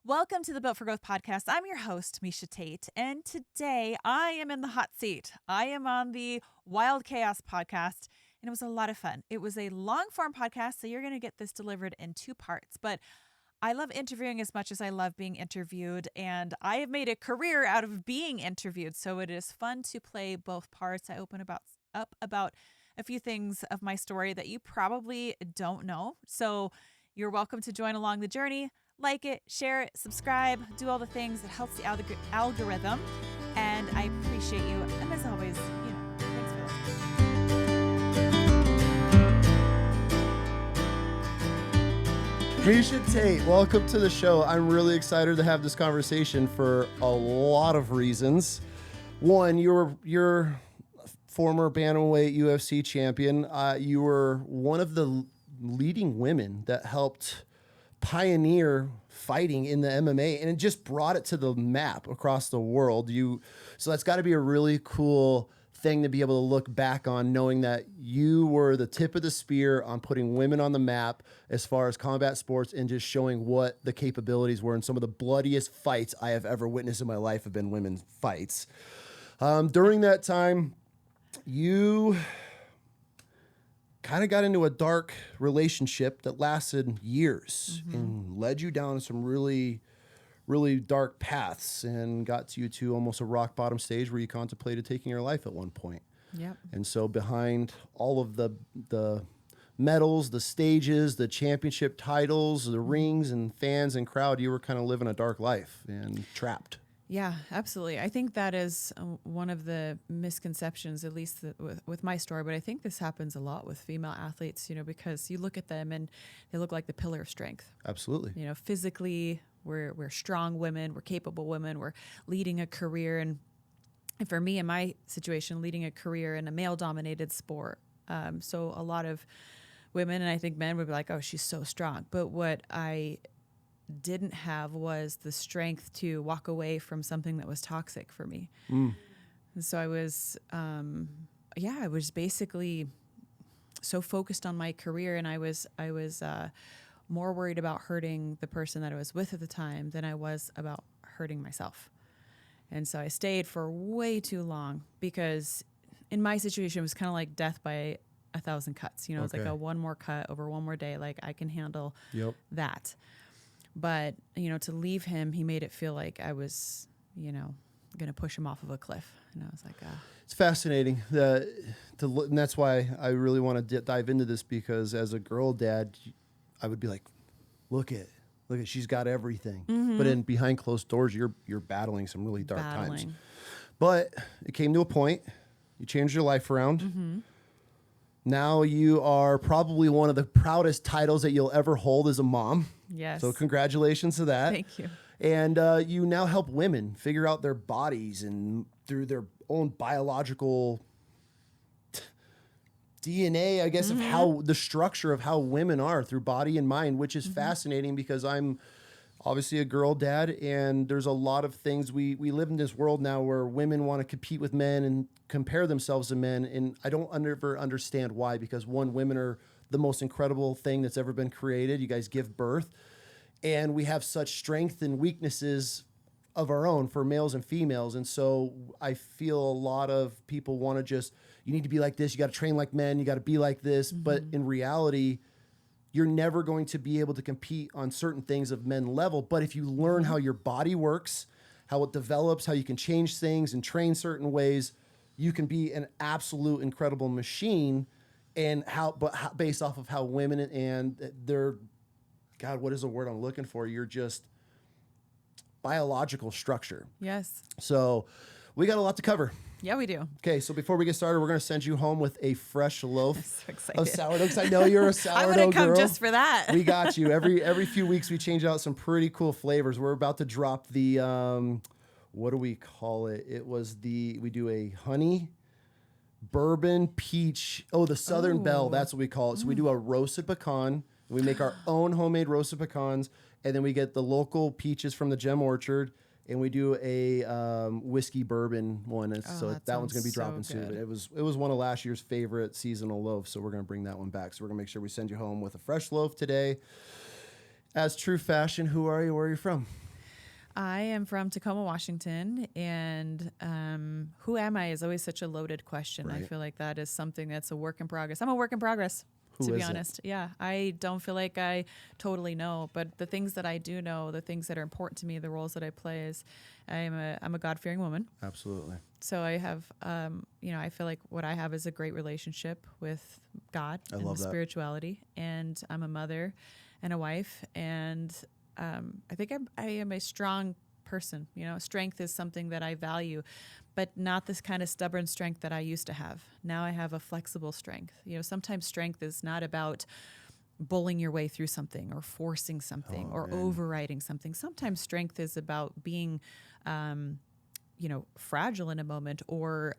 Welcome to the Built for Growth podcast. I'm your host, Miesha Tate, and today I am in the hot seat. I am on the Wild Chaos podcast, and it was a lot of fun. It was a long-form podcast, so you're going to get this delivered in two parts, but I love interviewing as much as I love being interviewed, and I have made a career out of being interviewed, so it is fun to play both parts. I open up about a few things of my story that you probably don't know, so you're welcome to join along the journey. Like it, share it, subscribe, do all the things that helps the algorithm. And I appreciate you. And as always, thanks for listening. Miesha Tate, welcome to the show. I'm really excited to have this conversation for a lot of reasons. One, you're former bantamweight UFC champion. You were one of the leading women that helped pioneer fighting in the MMA, and it just brought it to the map across the world. So that's got to be a really cool thing to be able to look back on, knowing that you were the tip of the spear on putting women on the map as far as combat sports and just showing what the capabilities were. And some of the bloodiest fights I have ever witnessed in my life have been women's fights. During that time, you kind of got into a dark relationship that lasted years and led you down some really, really dark paths and got you to almost a rock bottom stage where you contemplated taking your life at one point. Yep. And so behind all of the medals, the stages, the championship titles, the rings and fans and crowd, you were kind of living a dark life and trapped. Yeah, absolutely. I think that is one of the misconceptions, at least with my story, but I think this happens a lot with female athletes, because you look at them and they look like the pillar of strength. Absolutely. Physically, we're strong women, we're capable women, we're leading a career. And for me, in my situation, leading a career in a male-dominated sport. So a lot of women, and I think men, would be like, oh, she's so strong. But what I didn't have was the strength to walk away from something that was toxic for me. And so I was, I was basically so focused on my career, and I was more worried about hurting the person that I was with at the time than I was about hurting myself. And so I stayed for way too long because in my situation, it was kind of like death by 1,000 cuts. It's like a one more cut over one more day. Like I can handle that. But, to leave him, he made it feel like I was, going to push him off of a cliff. And I was like, It's fascinating. And that's why I really want to dive into this, because as a girl dad, I would be like, look at, she's got everything. But in behind closed doors, you're battling some really dark times. But it came to a point, you changed your life around. Now you are probably one of the proudest titles that you'll ever hold as a mom. Yes. So congratulations to that. Thank you. And you now help women figure out their bodies and through their own biological DNA, I guess, of how the structure of how women are through body and mind, which is fascinating because I'm obviously a girl dad, and there's a lot of things. We live in this world now where women want to compete with men and compare themselves to men, and I don't ever understand why, because one, women are the most incredible thing that's ever been created. You guys give birth, and we have such strength and weaknesses of our own for males and females, and so I feel a lot of people want to just, you need to be like this, you got to train like men, you got to be like this, but in reality, you're never going to be able to compete on certain things of men level. But if you learn how your body works, how it develops, how you can change things and train certain ways, you can be an absolute incredible machine. And based off of how women and their, God, what is the word I'm looking for? You're just biological structure. Yes. So we got a lot to cover. Yeah, we do. Okay, so before we get started, we're going to send you home with a fresh loaf of sourdough. Because I know you're a sourdough girl. I'm going to come just for that. We got you. Every few weeks, we change out some pretty cool flavors. We're about to drop the, what do we call it? We do a honey, bourbon, peach. Oh, the Southern Belle. That's what we call it. So we do a roasted pecan. We make our own homemade roasted pecans. And then we get the local peaches from the Gem Orchard. And we do a whiskey bourbon one, so that one's going to be dropping soon. But it was one of last year's favorite seasonal loaves, so we're going to bring that one back. So we're going to make sure we send you home with a fresh loaf today. As true fashion, who are you? Where are you from? I am from Tacoma, Washington, and who am I is always such a loaded question. I Right. feel like that is something that's a work in progress. I'm a work in progress, Who to be isn't? honest. Yeah, I don't feel like I totally know, but the things that I do know, the things that are important to me, the roles that I play is I'm a God-fearing woman. Absolutely. So I have, I feel like what I have is a great relationship with God I and love that. spirituality, and I'm a mother and a wife, and I think I am a strong person. Strength is something that I value, but not this kind of stubborn strength that I used to have. Now I have a flexible strength. Sometimes strength is not about bullying your way through something or forcing something or man. overriding something. Sometimes strength is about being, fragile in a moment, or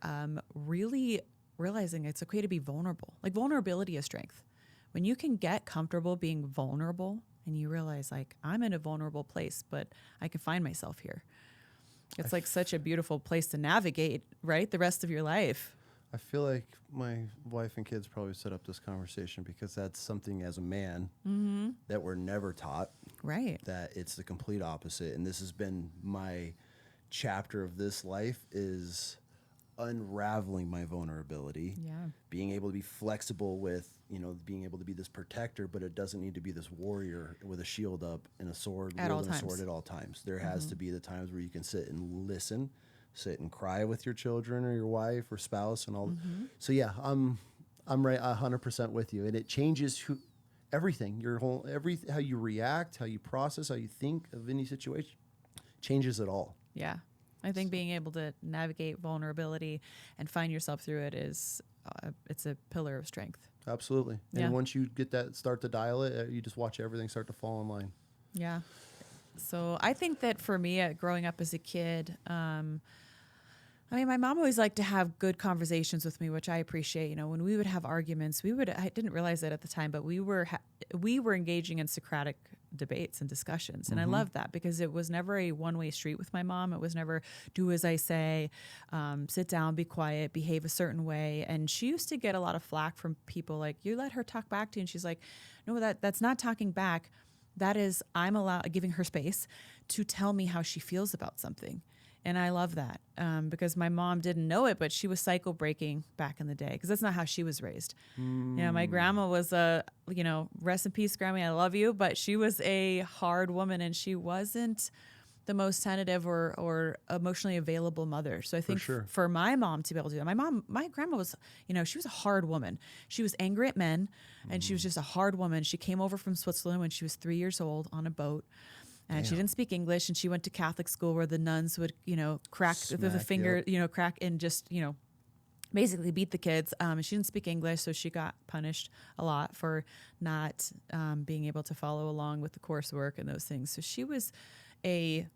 really realizing it's okay to be vulnerable. Like, vulnerability is strength. When you can get comfortable being vulnerable and you realize, like, I'm in a vulnerable place, but I can find myself here. It's like such a beautiful place to navigate, right? The rest of your life. I feel like my wife and kids probably set up this conversation because that's something as a man that we're never taught. Right. That it's the complete opposite. And this has been my chapter of this life, is unraveling my vulnerability. Yeah. Being able to be flexible with, being able to be this protector, but it doesn't need to be this warrior with a shield up and a sword, At all wielding a times. sword at all times. There has to be the times where you can sit and listen, sit and cry with your children or your wife or spouse and all. So yeah, I'm right 100% with you, and it changes everything, how you react, how you process, how you think of any situation, changes it all. Yeah. I think being able to navigate vulnerability and find yourself through it is, it's a pillar of strength. Absolutely. Yeah. And once you get that, start to dial it, you just watch everything start to fall in line. Yeah. So I think that for me, growing up as a kid, my mom always liked to have good conversations with me, which I appreciate. When we would have arguments, I didn't realize it at the time, but we were engaging in Socratic debates and discussions. And I loved that because it was never a one-way street with my mom. It was never do as I say, sit down, be quiet, behave a certain way. And she used to get a lot of flack from people like, you let her talk back to you. And she's like, no, that's not talking back. That is, I'm giving her space to tell me how she feels about something. And I love that because my mom didn't know it, but she was cycle breaking back in the day because that's not how she was raised. My grandma was rest in peace, Grammy, I love you, but she was a hard woman and she wasn't the most tentative or emotionally available mother. So I think for my mom to be able to do that, my grandma was, she was a hard woman. She was angry at men and she was just a hard woman. She came over from Switzerland when she was 3 years old on a boat. And she didn't speak English, and she went to Catholic school where the nuns would, crack with a finger, crack and just, basically beat the kids. She didn't speak English, so she got punished a lot for not being able to follow along with the coursework and those things. So she was a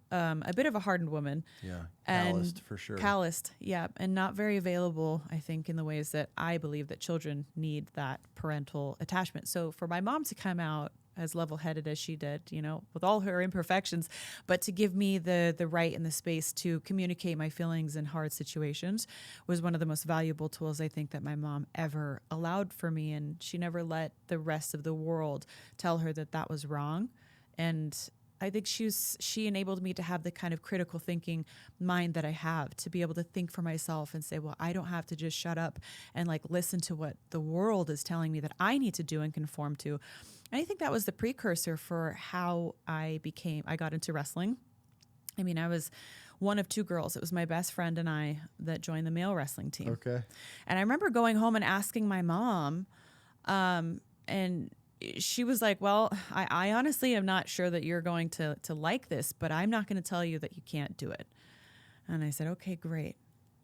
bit of a hardened woman. Yeah, calloused for sure. Calloused, yeah, and not very available, I think, in the ways that I believe that children need that parental attachment. So for my mom to come out as level-headed as she did, with all her imperfections, but to give me the right and the space to communicate my feelings in hard situations was one of the most valuable tools I think that my mom ever allowed for me. And she never let the rest of the world tell her that was wrong. And I think she enabled me to have the kind of critical thinking mind that I have, to be able to think for myself and say, well, I don't have to just shut up and listen to what the world is telling me that I need to do and conform to. And I think that was the precursor for how I got into wrestling. I was one of two girls. It was my best friend and I that joined the male wrestling team. Okay. And I remember going home and asking my mom, and she was like, well, I honestly am not sure that you're going to like this, but I'm not going to tell you that you can't do it. And I said, okay, great.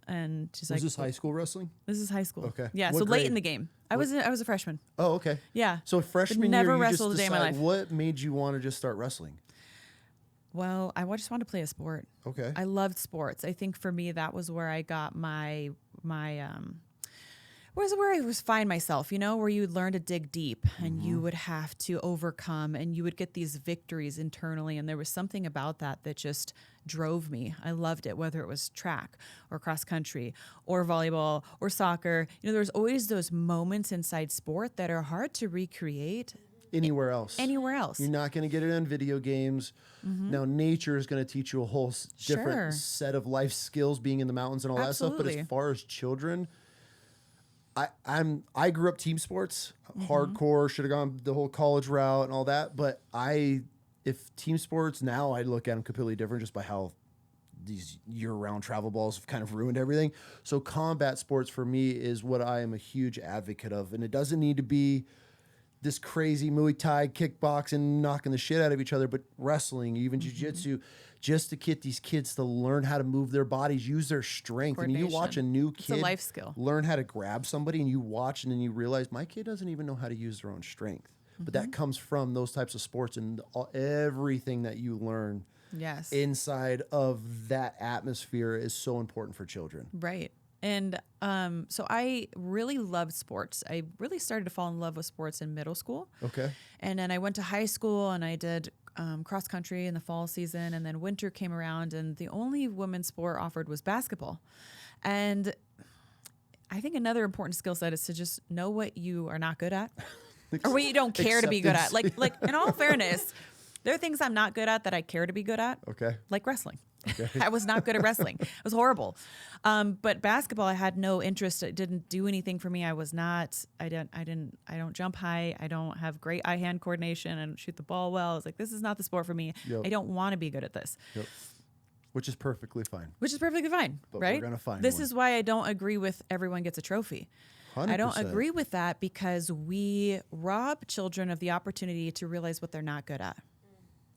And she's like, "Was this high school wrestling?" This is high school. Okay. Yeah. What So late grade? in the game. I was a freshman. Oh, okay. Yeah. So freshman never year, you wrestled just a day in my decide, life. what made you want to just start wrestling? Well, I just wanted to play a sport. Okay. I loved sports. I think for me, that was where I got my was where I was find myself, where you would learn to dig deep and you would have to overcome and you would get these victories internally. And there was something about that just drove me. I loved it, whether it was track or cross country or volleyball or soccer. There's always those moments inside sport that are hard to recreate anywhere else. Anywhere else. You're not going to get it in video games. Now, nature is going to teach you a whole different Sure. set of life skills, being in the mountains and all that stuff. But Absolutely. as far as children, I grew up team sports, hardcore, should have gone the whole college route and all that. But if team sports now, I look at them completely different just by how these year-round travel balls have kind of ruined everything. So combat sports for me is what I am a huge advocate of. And it doesn't need to be this crazy Muay Thai, kickboxing, knocking the shit out of each other, but wrestling, even jiu-jitsu, just to get these kids to learn how to move their bodies, use their strength. I mean, you watch a new kid It's a life skill. learn how to grab somebody, and you watch and then you realize my kid doesn't even know how to use their own strength. But that comes from those types of sports and everything that you learn Yes. inside of that atmosphere is so important for children. Right. And so I really loved sports. I really started to fall in love with sports in middle school. Okay. And then I went to high school and I did cross country in the fall season. And then winter came around and the only women's sport offered was basketball. And I think another important skill set is to just know what you are not good at or what you don't care to be good at. Like in all fairness, there are things I'm not good at that I care to be good at. Okay. Like wrestling. Okay. I was not good at wrestling. It was horrible. But basketball, I had no interest. It didn't do anything for me. I don't jump high. I don't have great eye-hand coordination. I don't shoot the ball well. I was like, this is not the sport for me. Yep. I don't want to be good at this. Yep. Which is perfectly fine. Which is perfectly fine, But right? we're gonna find this one. is why I don't agree with everyone gets a trophy. 100%. I don't agree with that because we rob children of the opportunity to realize what they're not good at.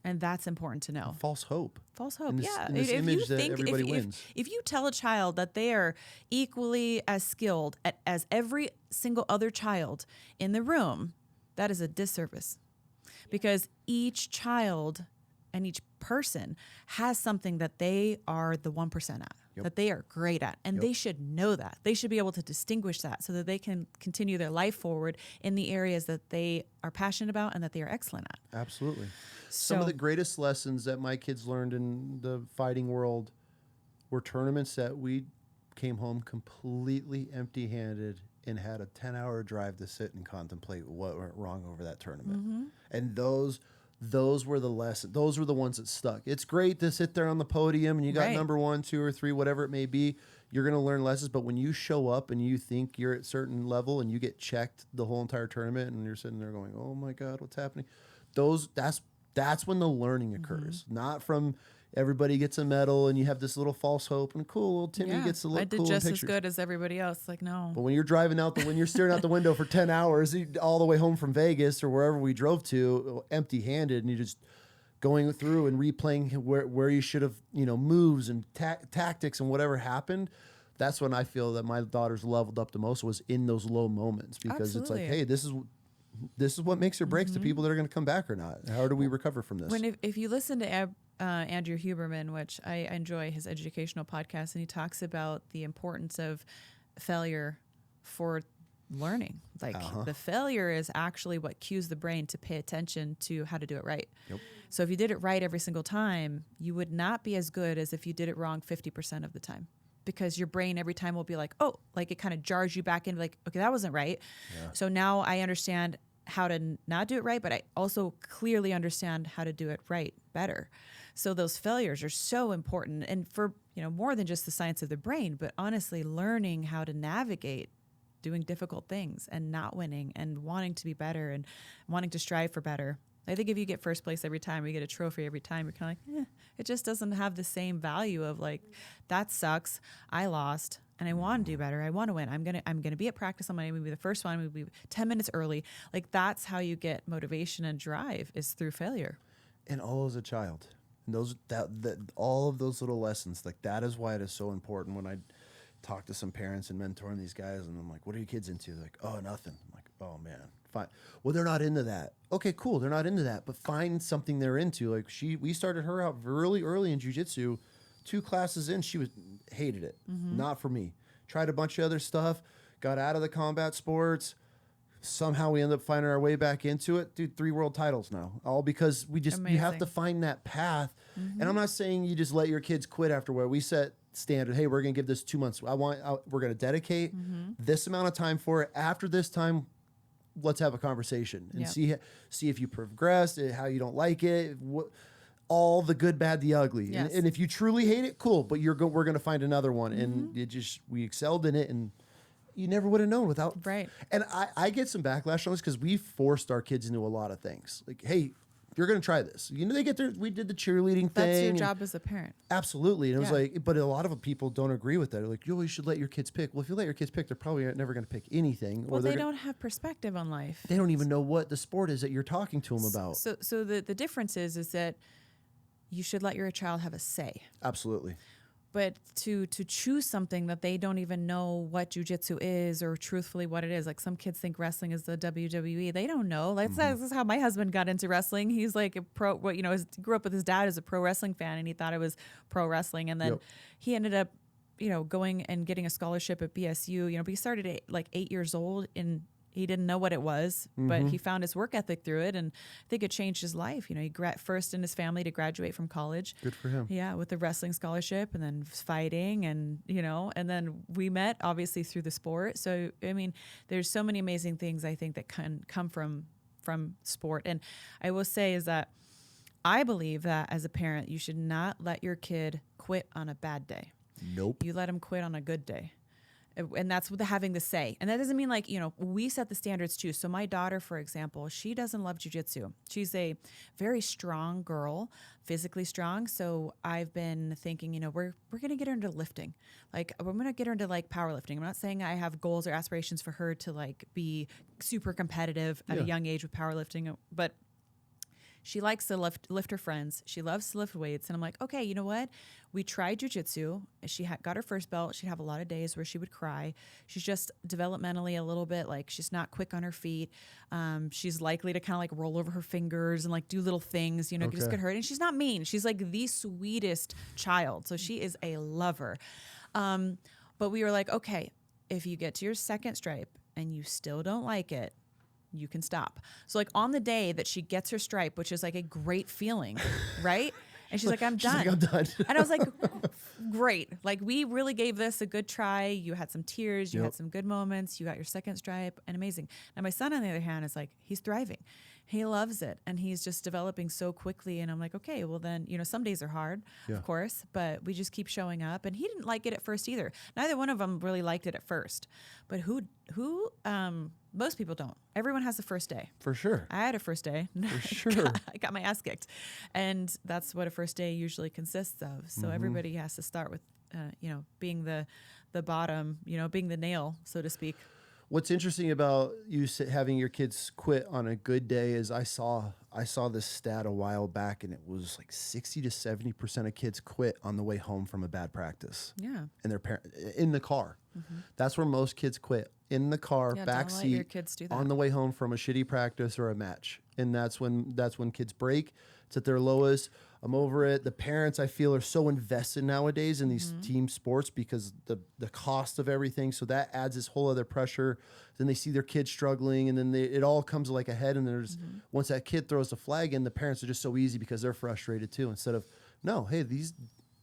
And that's important to know. False hope. False hope. In this, Yeah. in this image that everybody wins. If you tell a child that they are equally as skilled as every single other child in the room, that is a disservice. Because each child and each person has something that they are the 1% at, that they are great at. And they should know that. They should be able to distinguish that so that they can continue their life forward in the areas that they are passionate about and that they are excellent at. Absolutely. Some of the greatest lessons that my kids learned in the fighting world were tournaments that we came home completely empty-handed and had a 10-hour drive to sit and contemplate what went wrong over that tournament. And those were the lessons. Those were the ones that stuck. It's great to sit there on the podium and you got number 1, 2, or 3, whatever it may be. You're going to learn lessons. But when you show up and you think you're at a certain level and you get checked the whole entire tournament and you're sitting there going, oh my God, what's happening? That's when the learning occurs. Not from everybody gets a medal and you have this little false hope and cool, little Timmy gets to look cool in pictures. I did just as good as everybody else. Like, no. But when you're driving out when you're staring out the window for 10 hours, all the way home from Vegas or wherever we drove to, empty-handed, and you're just going through and replaying where you should have, moves and tactics and whatever happened. That's when I feel that my daughter's leveled up the most, was in those low moments, because it's like, hey, this is what makes or breaks the people that are going to come back or not. How do we recover from this? If you listen to Andrew Huberman, which I enjoy his educational podcast, and he talks about the importance of failure for learning. Like the failure is actually what cues the brain to pay attention to how to do it right. Yep. So if you did it right every single time, you would not be as good as if you did it wrong 50% of the time. Because your brain every time will be like, oh, like it kind of jars you back in, like, okay, that wasn't right. Yeah. So now I understand how to not do it right, but I also clearly understand how to do it right better. So those failures are so important, and for more than just the science of the brain, but honestly learning how to navigate doing difficult things and not winning and wanting to be better and wanting to strive for better. I think if you get first place every time, or you get a trophy every time, you're kind of like, it just doesn't have the same value of like, that sucks. I lost and I want to do better. I want to win. I'm gonna be at practice. I'm gonna be the first one. I'm gonna be 10 minutes early. Like, that's how you get motivation and drive, is through failure. And all as a child, and all of those little lessons, like, that is why it is so important. When I talk to some parents and mentoring these guys, and I'm like, what are your kids into? They're like, oh, nothing. I'm like, oh man, fine. Well, they're not into that. Okay, cool. They're not into that, but find something they're into. Like, we started her out really early in jiu-jitsu. 2 classes in, she hated it. Not for me. Tried a bunch of other stuff, got out of the combat sports. Somehow we ended up finding our way back into it. Dude, 3 world titles now. All because you have to find that path. And I'm not saying you just let your kids quit after where we set standard. Hey, we're going to give this 2 months. We're going to dedicate this amount of time for it. After this time, let's have a conversation and Yep. see if you progressed, how you don't like it, all the good, bad, the ugly. Yes. And if you truly hate it, cool, but we're going to find another one. And we excelled in it, and you never would have known without. Right. And I get some backlash on this because we forced our kids into a lot of things. Like, hey, you're going to try this. They get there. We did the cheerleading thing. That's your job as a parent. Absolutely. And it was Yeah. like, but a lot of people don't agree with that. They're like, you always should let your kids pick. Well, if you let your kids pick, they're probably never going to pick anything. Well, they don't have perspective on life. They don't even know what the sport is that you're talking to them about. So the difference is that you should let your child have a say. Absolutely. But to choose something that they don't even know what jujitsu is or truthfully what it is. Like some kids think wrestling is the WWE. They don't know. Like this is how my husband got into wrestling. He's like a pro, grew up with his dad as a pro wrestling fan, and he thought it was pro wrestling. And then he ended up, going and getting a scholarship at BSU. But he started at like 8 years old, and he didn't know what it was, but he found his work ethic through it, and I think it changed his life. He first in his family to graduate from college. Good for him. Yeah, with the wrestling scholarship, and then fighting, and and then we met obviously through the sport. So I mean, there's so many amazing things I think that can come from sport. And I will say is that I believe that as a parent, you should not let your kid quit on a bad day. Nope. You let him quit on a good day. And that's with having the say. And that doesn't mean like, we set the standards too. So my daughter, for example, she doesn't love jujitsu. She's a very strong girl, physically strong. So I've been thinking, we're going to get her into lifting. Like we're going to get her into like powerlifting. I'm not saying I have goals or aspirations for her to like be super competitive at a young age with powerlifting, but she likes to lift her friends. She loves to lift weights. And I'm like, okay, you know what? We tried jujitsu. She got her first belt. She'd have a lot of days where she would cry. She's just developmentally a little bit like she's not quick on her feet. She's likely to kind of like roll over her fingers and like do little things, just get hurt. And she's not mean. She's like the sweetest child. So she is a lover. But we were like, okay, if you get to your second stripe and you still don't like it, you can stop. So like on the day that she gets her stripe, which is like a great feeling, right? And she's like, I'm done. I'm done. And I was like, great. Like we really gave this a good try. You had some tears. You had some good moments. You got your second stripe and amazing. Now my son, on the other hand, is like, he's thriving. He loves it. And he's just developing so quickly. And I'm like, okay, well then, some days are hard, of course, but we just keep showing up. And he didn't like it at first either. Neither one of them really liked it at first. But most people don't. Everyone has a first day. For sure. I had a first day. For sure. I got my ass kicked. And that's what a first day usually consists of. So everybody has to start with, being the bottom, being the nail, so to speak. What's interesting about you having your kids quit on a good day is I saw this stat a while back, and it was like 60 to 70% of kids quit on the way home from a bad practice. Yeah. And their in the car. That's where most kids quit. In the car, Yeah, back don't let seat, your kids do that. on the way home from a shitty practice or a match. And that's when kids break. It's at their lowest. I'm over it. The parents, I feel, are so invested nowadays in these team sports because the cost of everything. So that adds this whole other pressure. Then they see their kids struggling, and then it all comes like a head. And there's once that kid throws the flag in, the parents are just so easy because they're frustrated too. Instead of, no, hey,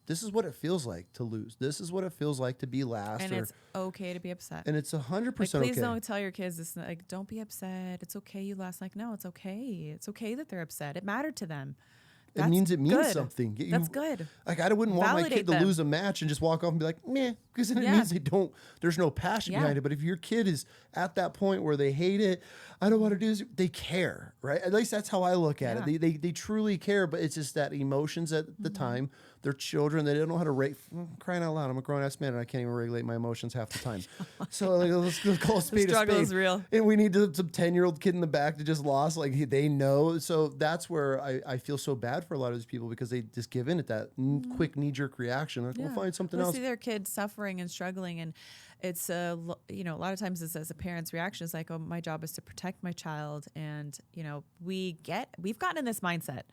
this is what it feels like to lose. This is what it feels like to be last. And it's okay to be upset. And it's 100% Please okay. don't tell your kids this. Like, don't be upset. It's okay you lost. Like, no, it's okay. It's okay that they're upset. It mattered to them. It means good. something. That's good. Like I wouldn't want my Validate kid to them. lose a match and just walk off and be like, meh, because then it means there's no passion behind it. But if your kid is at that point where they hate it, I don't want to do this, they care, right? At least that's how I look at it. They truly care, but it's just that emotions at the time. They're children. They don't know how to rate. Crying out loud, I'm a grown-ass man and I can't even regulate my emotions half the time. So like, let's call a spade a spade. The struggle is real. And we need some 10-year-old kid in the back that just lost. Like they know. So that's where I feel so bad for a lot of these people because they just give in at that quick knee-jerk reaction. Like, we'll find something else. See their kids suffering and struggling, and it's a lot of times it's as a parent's reaction is like, oh, my job is to protect my child, and we've gotten in this mindset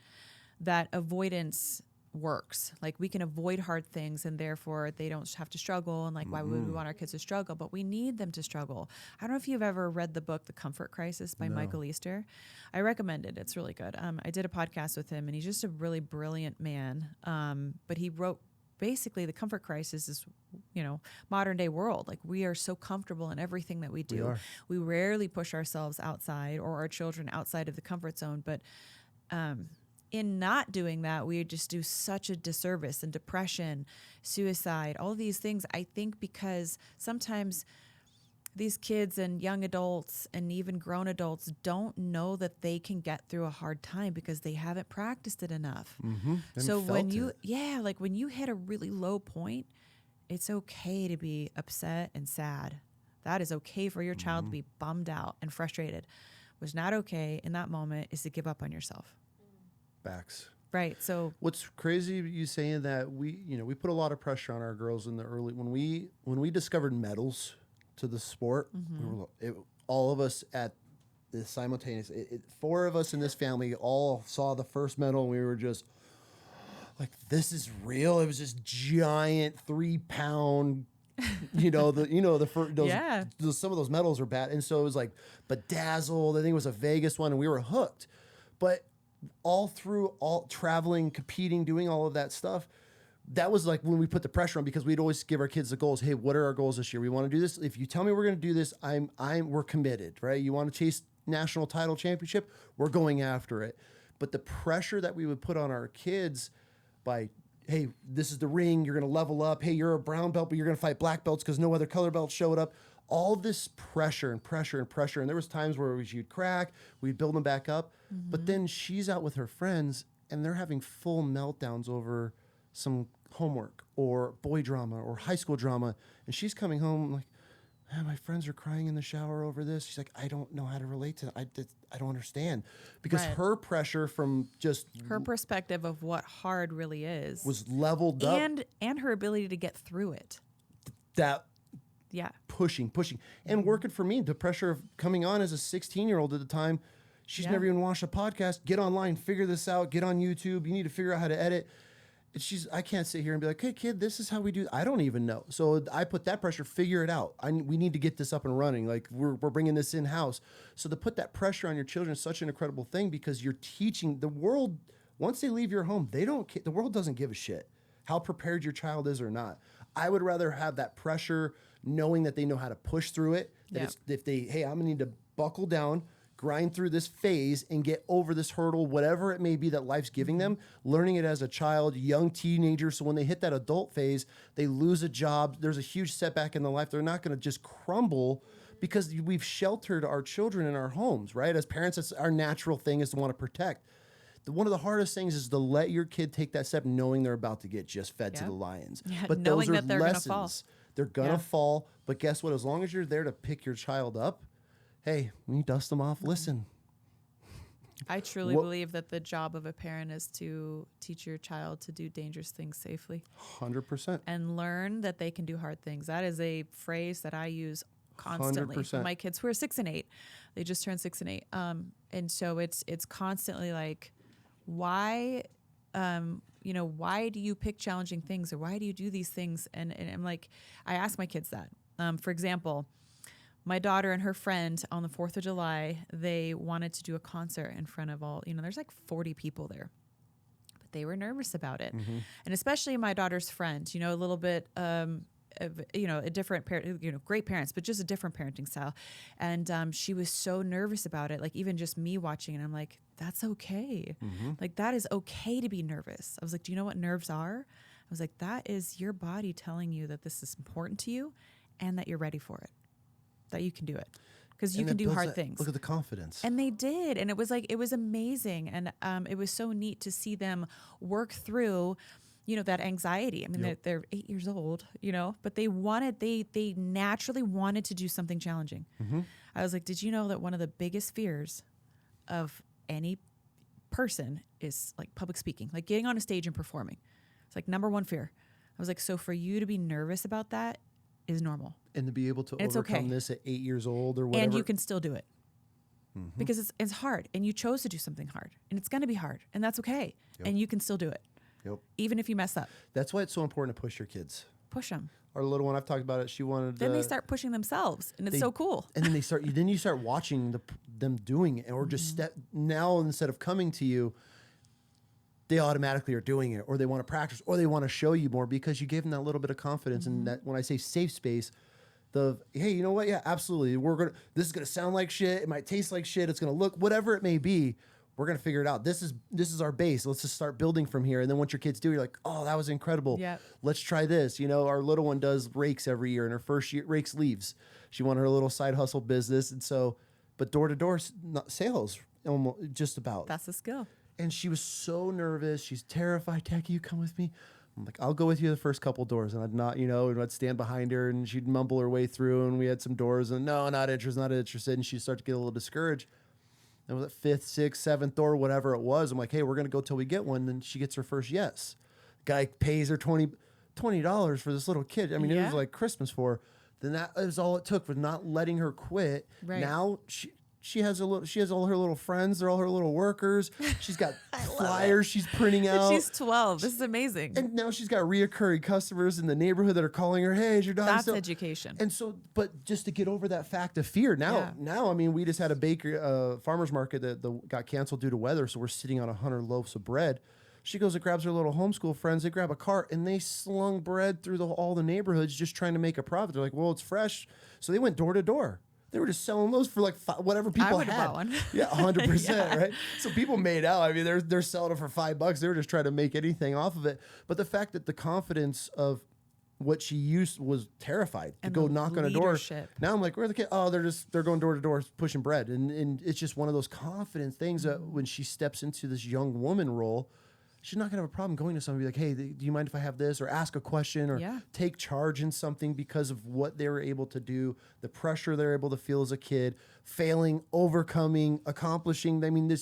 that avoidance works. Like we can avoid hard things and therefore they don't have to struggle. And like, why would we want our kids to struggle? But we need them to struggle. I don't know if you've ever read the book, The Comfort Crisis by Michael Easter. I recommend it. It's really good. I did a podcast with him and he's just a really brilliant man. But he wrote basically the comfort crisis is, modern day world. Like, we are so comfortable in everything that we do. We rarely push ourselves outside or our children outside of the comfort zone. But in not doing that, we just do such a disservice, and depression, suicide, all these things. I think because sometimes these kids and young adults and even grown adults don't know that they can get through a hard time because they haven't practiced it enough. So when you hit a really low point, it's okay to be upset and sad. That is okay for your child to be bummed out and frustrated. What's not okay in that moment is to give up on yourself. Facts. Right. So what's crazy, you saying that we put a lot of pressure on our girls in the early, when we discovered medals to the sport, all of us at the simultaneous, 4 of us in this family all saw the first medal, and we were just like, this is real. It was this giant 3-pound, some of those medals are bad. And so it was like bedazzled. I think it was a Vegas one, and we were hooked. But all traveling, competing, doing all of that stuff, that was like when we put the pressure on, because we'd always give our kids the goals. Hey, what are our goals this year? We want to do this. If you tell me we're going to do this, we're committed, right? You want to chase national title championship? We're going after it. But the pressure that we would put on our kids by, hey, this is the ring, you're going to level up. Hey, you're a brown belt, but you're going to fight black belts because no other color belts showed up. All this pressure and pressure and pressure. And there was times where she'd crack, we'd build them back up. But then she's out with her friends and they're having full meltdowns over some homework or boy drama or high school drama. And she's coming home like, man, my friends are crying in the shower over this. She's like, I don't know how to relate to it. I don't understand. Because her pressure from just her perspective of what hard really is was leveled up. And her ability to get through it. Pushing. And working for me, the pressure of coming on as a 16-year-old at the time. She's never even watched a podcast. Get online, figure this out, get on YouTube. You need to figure out how to edit. I can't sit here and be like, hey, kid, this is how we do. I don't even know. So I put that pressure, figure it out. We need to get this up and running. Like, we're bringing this in-house. So to put that pressure on your children is such an incredible thing, because you're teaching the world, once they leave your home, the world doesn't give a shit how prepared your child is or not. I would rather have that pressure knowing that they know how to push through it. That I'm going to need to buckle down, grind through this phase and get over this hurdle, whatever it may be that life's giving them, learning it as a child, young teenager. So when they hit that adult phase, they lose a job. There's a huge setback in their life. They're not going to just crumble, because we've sheltered our children in our homes, right? As parents, it's our natural thing is to want to protect. One of the hardest things is to let your kid take that step knowing they're about to get just fed to the lions. Yeah, but knowing those are that they're lessons. Gonna fall. They're going to fall. But guess what? As long as you're there to pick your child up, hey, when you dust them off, listen. I truly believe that the job of a parent is to teach your child to do dangerous things safely. 100%. And learn that they can do hard things. That is a phrase that I use constantly. 100%. My kids who are 6 and 8, they just turned 6 and 8. And so it's constantly like, why do you pick challenging things, or why do you do these things? And I'm like, I ask my kids that. For example, my daughter and her friend on the 4th of July, they wanted to do a concert in front of all, there's like 40 people there, but they were nervous about it. And especially my daughter's friend, a little bit, a different parent, great parents, but just a different parenting style. And she was so nervous about it. Like, even just me watching it, I'm like, that's okay. Like, that is okay to be nervous. I was like, do you know what nerves are? I was like, that is your body telling you that this is important to you and that you're ready for it, that you can do it, because you can do hard things. Look at the confidence. And they did. And it was amazing. And it was so neat to see them work through, that anxiety. I mean, they're 8 years old, but they naturally wanted to do something challenging. I was like, did you know that one of the biggest fears of any person is like public speaking, like getting on a stage and performing? It's like number one fear. I was like, so for you to be nervous about that is normal. And to be able to overcome this at 8 years old or whatever. And you can still do it. Because it's hard, and you chose to do something hard, and it's going to be hard, and that's okay. And you can still do it. Even if you mess up. That's why it's so important to push your kids. Push them. Our little one, I've talked about it. She wanted. Then they start pushing themselves, and it's so cool. And then you start watching them doing it, or just now instead of coming to you, they automatically are doing it, or they want to practice, or they want to show you more because you gave them that little bit of confidence. And that, when I say safe space, hey, you know what? Yeah, absolutely. This is going to sound like shit. It might taste like shit. It's going to look, whatever it may be. We're going to figure it out. This is our base. Let's just start building from here. And then once your kids do, you're like, oh, that was incredible. Yeah. Let's try this. You know, our little one does rakes every year, and her first year rakes leaves. She wanted her little side hustle business. And so, but door-to-door sales, almost just about. That's a skill. And she was so nervous. She's terrified. Dad, can you come with me? I'm like, I'll go with you the first couple doors. And I'd not, and I'd stand behind her, and she'd mumble her way through. And we had some doors, and no, not interested. And she'd start to get a little discouraged. And was it fifth, sixth, seventh door, whatever it was. I'm like, hey, we're going to go till we get one. Then she gets her first yes. Guy pays her $20 for this little kid. I mean, it was like Christmas for her. Then that was all it took, was not letting her quit. Right. Now she has all her little friends. They're all her little workers. She's got flyers she's printing out. She's 12. This is amazing. And now she's got reoccurring customers in the neighborhood that are calling her, hey, is your dog That's still? education. And so, but just to get over that fact of fear. Now, I mean, we just had a farmer's market that got canceled due to weather. So we're sitting on 100 loaves of bread. She goes and grabs her little homeschool friends. They grab a cart, and they slung bread through all the neighborhoods just trying to make a profit. They're like, well, it's fresh. So they went door to door. They were just selling those for like whatever people had. I would have bought one. Yeah, 100%, right? So people made out. I mean, they're selling it for $5. They were just trying to make anything off of it. But the fact that the confidence of what she used was terrified to go knock on a door. Now I'm like, where are the kids? Oh, they're going door to door pushing bread. And it's just one of those confident things that when she steps into this young woman role, she's not going to have a problem going to somebody like, hey, do you mind if I have this? Or ask a question or take charge in something because of what they were able to do, the pressure they're able to feel as a kid, failing, overcoming, accomplishing. I mean,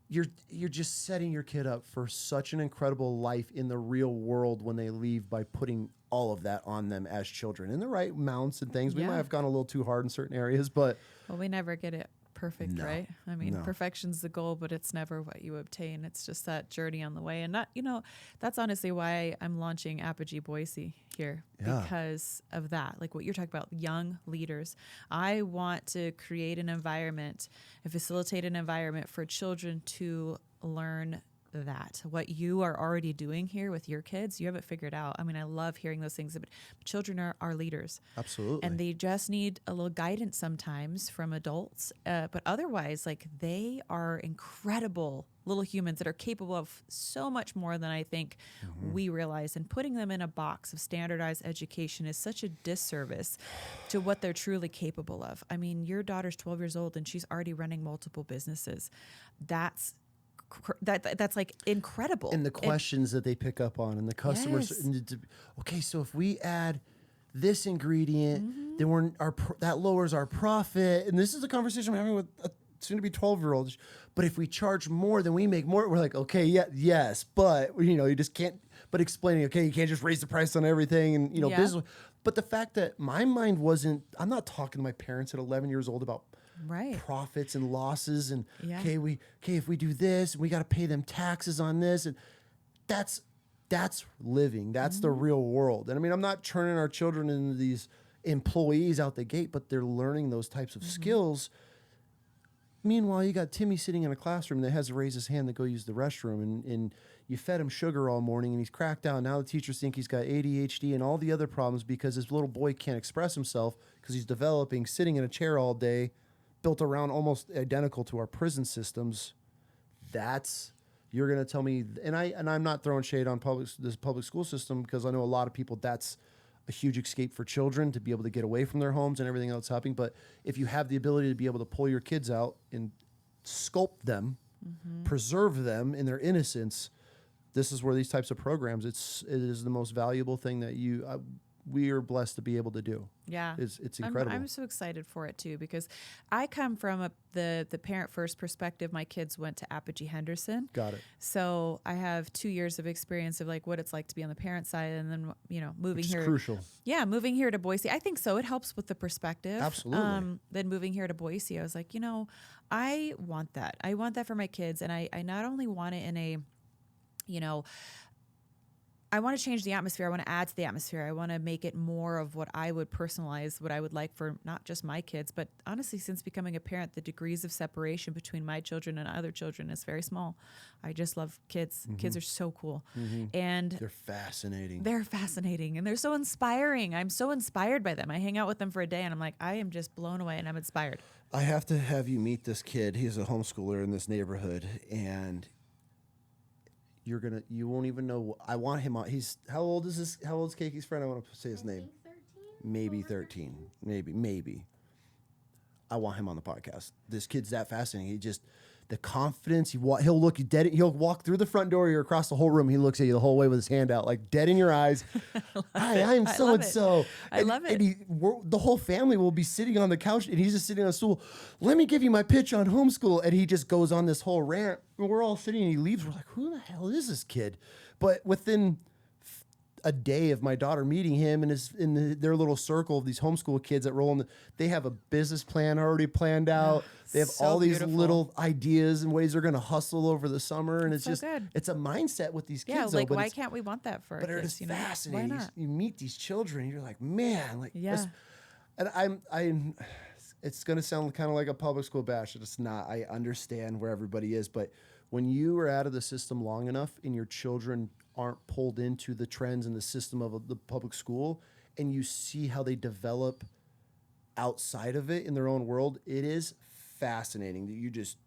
you're just setting your kid up for such an incredible life in the real world when they leave by putting all of that on them as children in the right amounts and things. We might have gone a little too hard in certain areas, but... Well, we never get it perfect, right? I mean, perfection's the goal, but it's never what you obtain. It's just that journey on the way. And that's honestly why I'm launching Apogee Boise here, because of that. Like what you're talking about, young leaders. I want to create an environment and facilitate an environment for children to learn that what you are already doing here with your kids, you have it figured out. I mean, I love hearing those things, but children are leaders. Absolutely. And they just need a little guidance sometimes from adults. But otherwise, like, they are incredible little humans that are capable of so much more than I think we realize. And putting them in a box of standardized education is such a disservice to what they're truly capable of. I mean, your daughter's 12 years old and she's already running multiple businesses. That's like incredible. And the questions that they pick up on and the customers. Okay, so if we add this ingredient, then that lowers our profit. And this is a conversation I'm having with a soon-to-be 12-year-old. But if we charge more, then we make more. We're like, okay, yes, but you just can't. But explaining, okay, you can't just raise the price on everything, and business. But the fact that my mind wasn't. I'm not talking to my parents at 11 years old about profits and losses, and if we do this, we got to pay them taxes on this, and that's living. That's the real world. And I mean, I'm not turning our children into these employees out the gate, but they're learning those types of skills. Meanwhile, you got Timmy sitting in a classroom that has to raise his hand to go use the restroom, and you fed him sugar all morning, and he's cracked out. Now the teachers think he's got ADHD and all the other problems because his little boy can't express himself because he's developing, sitting in a chair all day, built around almost identical to our prison systems. You're going to tell me, and I'm not throwing shade on this public school system, because I know a lot of people, that's a huge escape for children to be able to get away from their homes and everything else happening. But if you have the ability to be able to pull your kids out and sculpt them, preserve them in their innocence, this is where these types of programs, it is the most valuable thing that we are blessed to be able to do. Yeah. It's incredible. I'm so excited for it too, because I come from the parent first perspective. My kids went to Apogee Henderson. Got it. So I have 2 years of experience of like what it's like to be on the parent side, and then, moving here. Crucial. Yeah. Moving here to Boise. I think so. It helps with the perspective. Absolutely. Then moving here to Boise, I was like, I want that. I want that for my kids. And I not only want it in a, I want to change the atmosphere. I want to add to the atmosphere. I want to make it more of what I would personalize, what I would like for not just my kids, but honestly, since becoming a parent, the degrees of separation between my children and other children is very small. I just love kids. Kids are so cool. And They're fascinating. they're fascinating and they're so inspiring. I'm so inspired by them. I hang out with them for a day and I'm like, I am just blown away and I'm inspired. I have to have you meet this kid. He's a homeschooler in this neighborhood, and you won't even know. I want him on. How old is this? How old is Keki's friend? I want to say his name. 13? Maybe 13. Maybe. I want him on the podcast. This kid's that fascinating. He just, the confidence. He'll look you dead. He'll walk through the front door. You're across the whole room. He looks at you the whole way with his hand out, like dead in your eyes. Hi, I'm so and so. I love it. And the whole family will be sitting on the couch, and he's just sitting on a stool. Let me give you my pitch on homeschool, and he just goes on this whole rant. And we're all sitting, and he leaves. We're like, who the hell is this kid? But within a day of my daughter meeting him and their little circle of these homeschool kids that roll in, they have a business plan already planned out. They have so all these beautiful. little ideas and ways they're going to hustle over the summer. And it's so just, good. it's a mindset with these kids. Yeah, though, like but why it's- can't we want that for our But it kids? is You know? Why fascinating. not? You meet these children, and you're like, man, like, Yeah. and I'm, it's going to sound kind of like a public school bash. It's not. I understand where everybody is, but when you are out of the system long enough and your children aren't pulled into the trends and the system of the public school, and you see how they develop outside of it in their own world, it is fascinating that you just,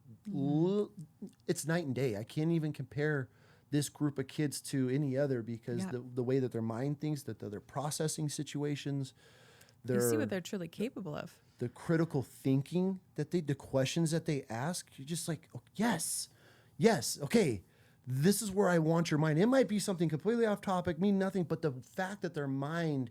it's night and day. I can't even compare this group of kids to any other because Yeah. the way that their mind thinks, that they're processing situations, You see what they're truly capable of. the critical thinking the questions that they ask, you're just like, oh, yes, okay, this is where I want your mind. It might be something completely off topic, mean nothing, but the fact that their mind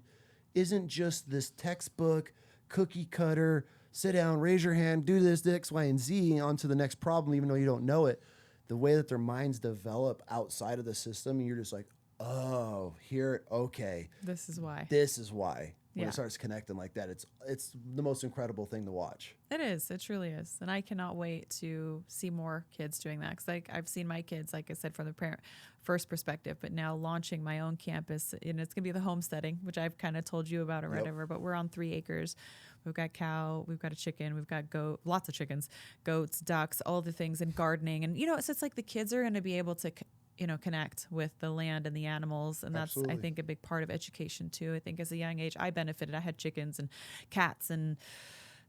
isn't just this textbook, cookie cutter, sit down, raise your hand, do this, X, Y, and Z, on to the next problem, even though you don't know it. The way that their minds develop outside of the system, you're just like, oh, okay, This is why. this is why. When Yeah. it starts connecting like that, it's the most incredible thing to watch. It is. It truly is. And I cannot wait to see more kids doing that. Because I've seen my kids, like I said, from the parent first perspective, but now launching my own campus. And it's going to be the homesteading, which I've kind of told you about or whatever. But we're on 3 acres. We've got cow, we've got a chicken, we've got goat, lots of chickens, goats, ducks, all the things, and gardening. And, so it's like the kids are going to be able to connect with the land and the animals. And that's, Absolutely. I think, a big part of education too. I think as a young age, I benefited. I had chickens and cats and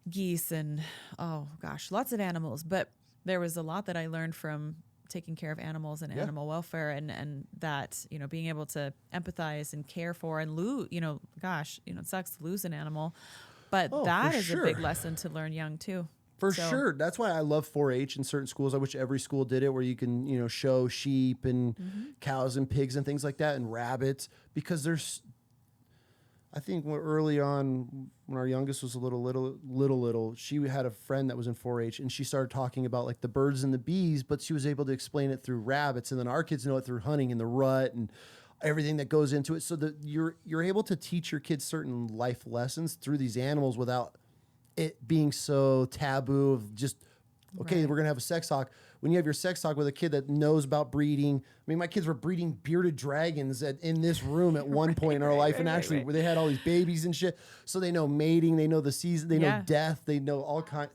geese and, oh gosh, lots of animals. But there was a lot that I learned from taking care of animals and animal welfare and that, being able to empathize and care for and lose, it sucks to lose an animal. But Oh, that for is sure. a big lesson to learn young too. For So- sure. That's why I love 4-H in certain schools. I wish every school did it, where you can, show sheep and cows and pigs and things like that, and rabbits, because I think early on when our youngest was a little, she had a friend that was in 4-H, and she started talking about like the birds and the bees, but she was able to explain it through rabbits, and then our kids know it through hunting and the rut and everything that goes into it, so that you're able to teach your kids certain life lessons through these animals without it being so taboo of just, okay, Right. we're gonna have a sex talk. When you have your sex talk with a kid that knows about breeding, I mean, my kids were breeding bearded dragons in this room at one point in our life, and actually where they had all these babies and shit. So they know mating, they know the season, they know Yeah. death, they know all kind.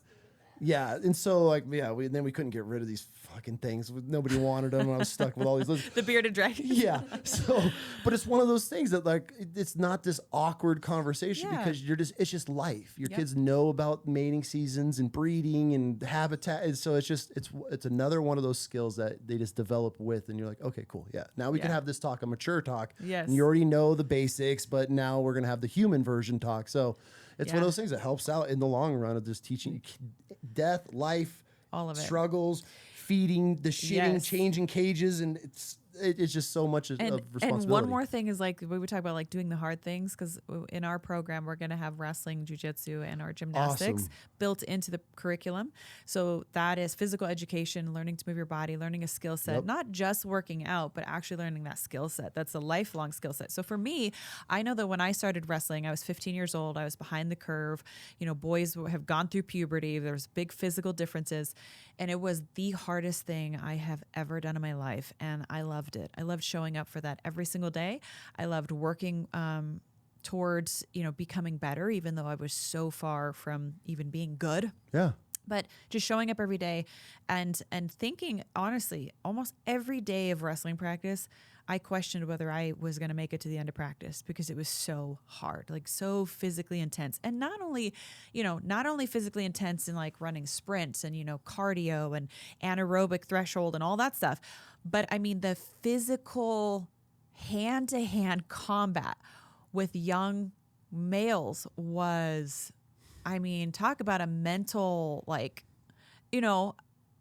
Yeah, and so like then we couldn't get rid of these fucking things. Nobody wanted them. And I was stuck with all these. The bearded dragon. Yeah. So, but it's one of those things that like it's not this awkward conversation Yeah. because it's just life. Your Yep. kids know about mating seasons and breeding and habitat, and so it's another one of those skills that they just develop with, and you're like, okay, cool, yeah. Now we can Yeah. have this talk, a mature talk. Yes. And you already know the basics, but now we're gonna have the human version talk. So. It's one Yeah. of those things that helps out in the long run of just teaching you death, life, All of it. struggles, feeding, the shitting, Yes. changing cages, and it's just so much of responsibility. And one more thing is like we would talk about like doing the hard things, because in our program we're going to have wrestling, jujitsu, and our gymnastics Awesome. built into the curriculum. So that is physical education, learning to move your body, learning a skill set, Yep. not just working out, but actually learning that skill set. That's a lifelong skill set. So for me, I know that when I started wrestling, I was 15 years old. I was behind the curve. Boys have gone through puberty. There's big physical differences, and it was the hardest thing I have ever done in my life, and I loved loved it. I loved showing up for that every single day. I loved working towards, becoming better, even though I was so far from even being good. Yeah. But just showing up every day and thinking, honestly, almost every day of wrestling practice, I questioned whether I was going to make it to the end of practice because it was so hard, like so physically intense. And not only physically intense in like running sprints and, cardio and anaerobic threshold and all that stuff, but I mean, the physical hand-to-hand combat with young males was, talk about a mental,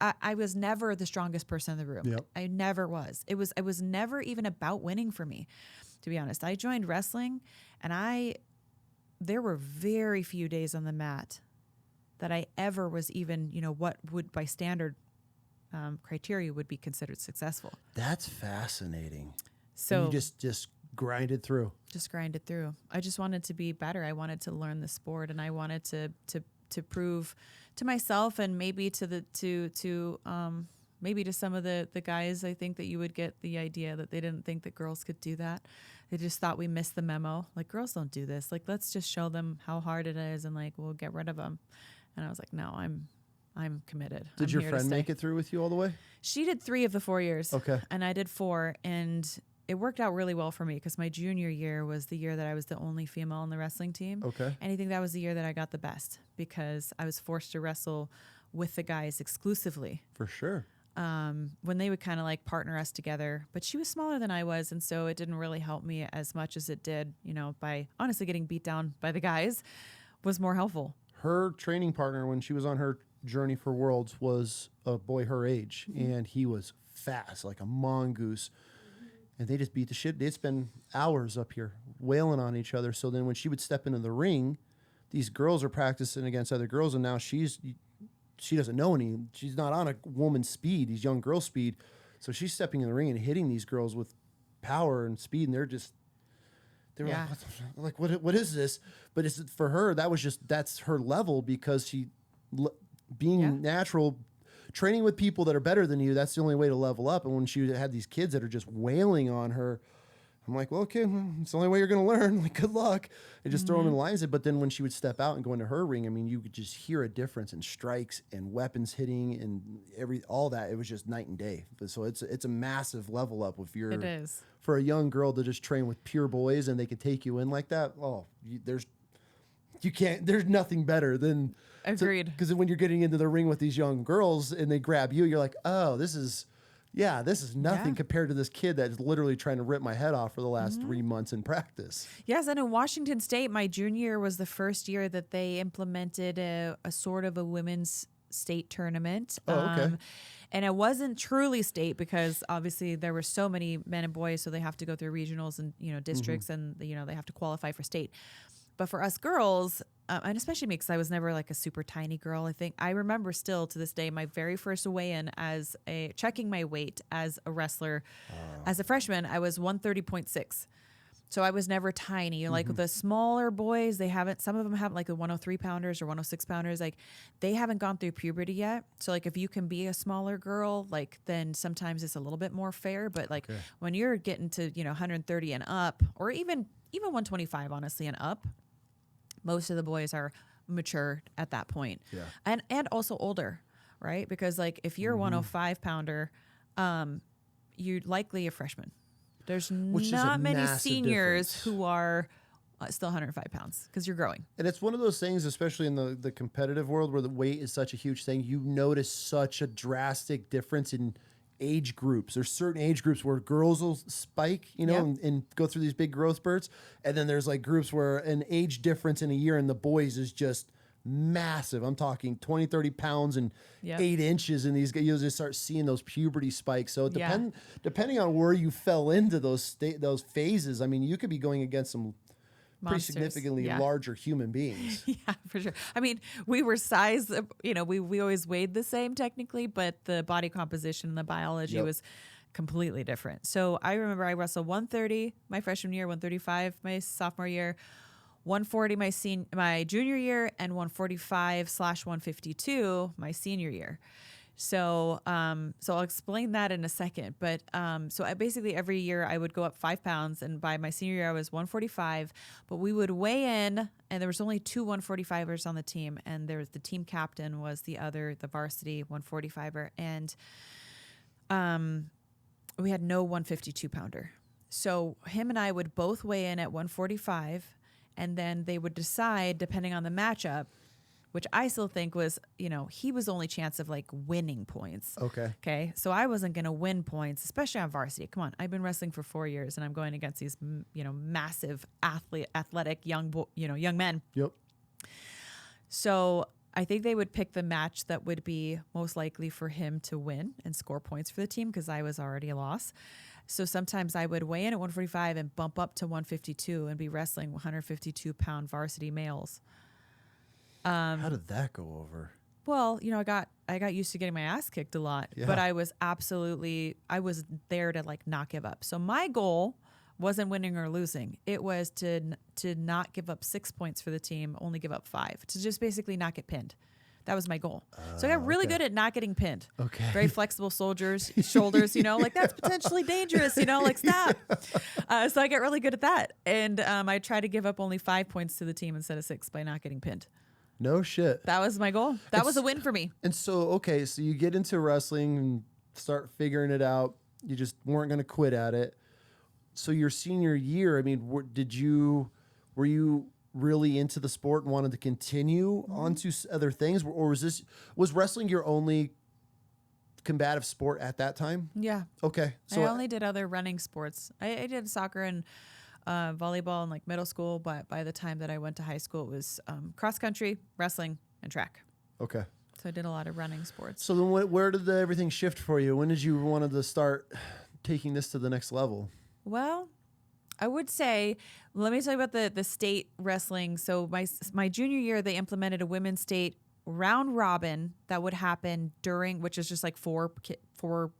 I was never the strongest person in the room. Yep. I never was. It was never even about winning for me, to be honest. I joined wrestling and there were very few days on the mat that I ever was even, what would by standard criteria would be considered successful. That's fascinating. So and you just grinded through. Just grinded through. I just wanted to be better. I wanted to learn the sport, and I wanted to prove to myself and maybe to maybe to some of the guys. I think that you would get the idea that they didn't think that girls could do that. They just thought we missed the memo. Like, girls don't do this. Like, let's just show them how hard it is, and like we'll get rid of them. And I was like, no, I'm committed. Did your friend make it through with you all the way? She did 3 of the 4 years. Okay. And I did 4, and it worked out really well for me because my junior year was the year that I was the only female on the wrestling team. Okay. And I think that was the year that I got the best because I was forced to wrestle with the guys exclusively. For sure. When they would kind of like partner us together, but she was smaller than I was. And so it didn't really help me as much as it did, by honestly getting beat down by the guys was more helpful. Her training partner when she was on her journey for Worlds was a boy her age, and he was fast, like a mongoose. And they just beat the shit. They'd spend hours up here wailing on each other. So then when she would step into the ring, these girls are practicing against other girls, and now she doesn't know any. She's not on a woman's speed, these young girls' speed. So she's stepping in the ring and hitting these girls with power and speed, and they were like, what is this? But it's for her, that's her level because being natural, training with people that are better than you, that's the only way to level up. And when she had these kids that are just wailing on her, I'm like, well, okay, it's the only way you're going to learn. Like, good luck. And just throw them in lines. But then when she would step out and go into her ring, you could just hear a difference in strikes and weapons hitting and all that. It was just night and day. So it's a massive level up if you're, It is. For a young girl to just train with pure boys and they could take you in like that. Oh, there's nothing better than. Agreed. Because when you're getting into the ring with these young girls and they grab you, you're like, oh, this is nothing compared to this kid that's literally trying to rip my head off for the last 3 months in practice. Yes, and in Washington State, my junior year was the first year that they implemented a sort of a women's state tournament. Oh, okay. And it wasn't truly state because obviously there were so many men and boys, so they have to go through regionals and districts, and they have to qualify for state. But for us girls, and especially me, because I was never like a super tiny girl, I remember still to this day my very first weigh-in as checking my weight as a wrestler. As a freshman, I was 130.6. So I was never tiny. Like the smaller boys, some of them have like the 103 pounders or 106 pounders. Like they haven't gone through puberty yet. So like if you can be a smaller girl, like then sometimes it's a little bit more fair. But like when you're getting to, 130 and up, or even 125, honestly, and up, most of the boys are mature at that point. Yeah. And also older, right? Because like if you're a 105 pounder, you're likely a freshman. There's not many seniors who are still 105 pounds because you're growing. And it's one of those things, especially in the competitive world where the weight is such a huge thing, you notice such a drastic difference in age groups. There's certain age groups where girls will spike, and go through these big growth spurts. And then there's like groups where an age difference in a year in the boys is just massive. I'm talking 20, 30 pounds and 8 inches. And these guys, you'll just start seeing those puberty spikes. So depending on where you fell into those phases, you could be going against some pretty significantly larger human beings. Yeah, for sure. We were size, we always weighed the same technically, but the body composition and the biology was completely different. So I remember I wrestled 130 my freshman year, 135 my sophomore year, 140 my junior year, and 145/152 my senior year. So, so I'll explain that in a second. But so I basically every year I would go up 5 pounds, and by my senior year I was 145. But we would weigh in, and there was only two 145ers on the team, and there was the team captain was the varsity 145er, and we had no 152 pounder. So him and I would both weigh in at 145, and then they would decide depending on the matchup, which I still think was, he was the only chance of like winning points. Okay. Okay. So I wasn't going to win points, especially on varsity. Come on. I've been wrestling for 4 years and I'm going against these, massive athletic young men. Yep. So I think they would pick the match that would be most likely for him to win and score points for the team because I was already a loss. So sometimes I would weigh in at 145 and bump up to 152 and be wrestling 152-pound varsity males. How did that go over? Well, I got used to getting my ass kicked a lot, but I was there to like not give up. So my goal wasn't winning or losing. It was to not give up 6 points for the team, only give up 5, to just basically not get pinned. That was my goal. So I got really good at not getting pinned. Okay. Very flexible shoulders, like that's potentially dangerous, like stop. So I get really good at that. And I try to give up only 5 points to the team instead of 6 by not getting pinned. No shit. That was my goal. That was a win for me. And so, okay, so you get into wrestling and start figuring it out. You just weren't going to quit at it. So your senior year, I mean, were you really into the sport and wanted to continue onto other things? Or was wrestling your only combative sport at that time? Yeah. Okay. So I only did other running sports. I did soccer and volleyball in like middle school, but by the time that I went to high school, it was cross country, wrestling, and track. Okay. So I did a lot of running sports. So then where did everything shift for you? When did you want to start taking this to the next level? Well, I would say, let me tell you about the state wrestling. So my junior year, they implemented a women's state round robin that would happen which is just like four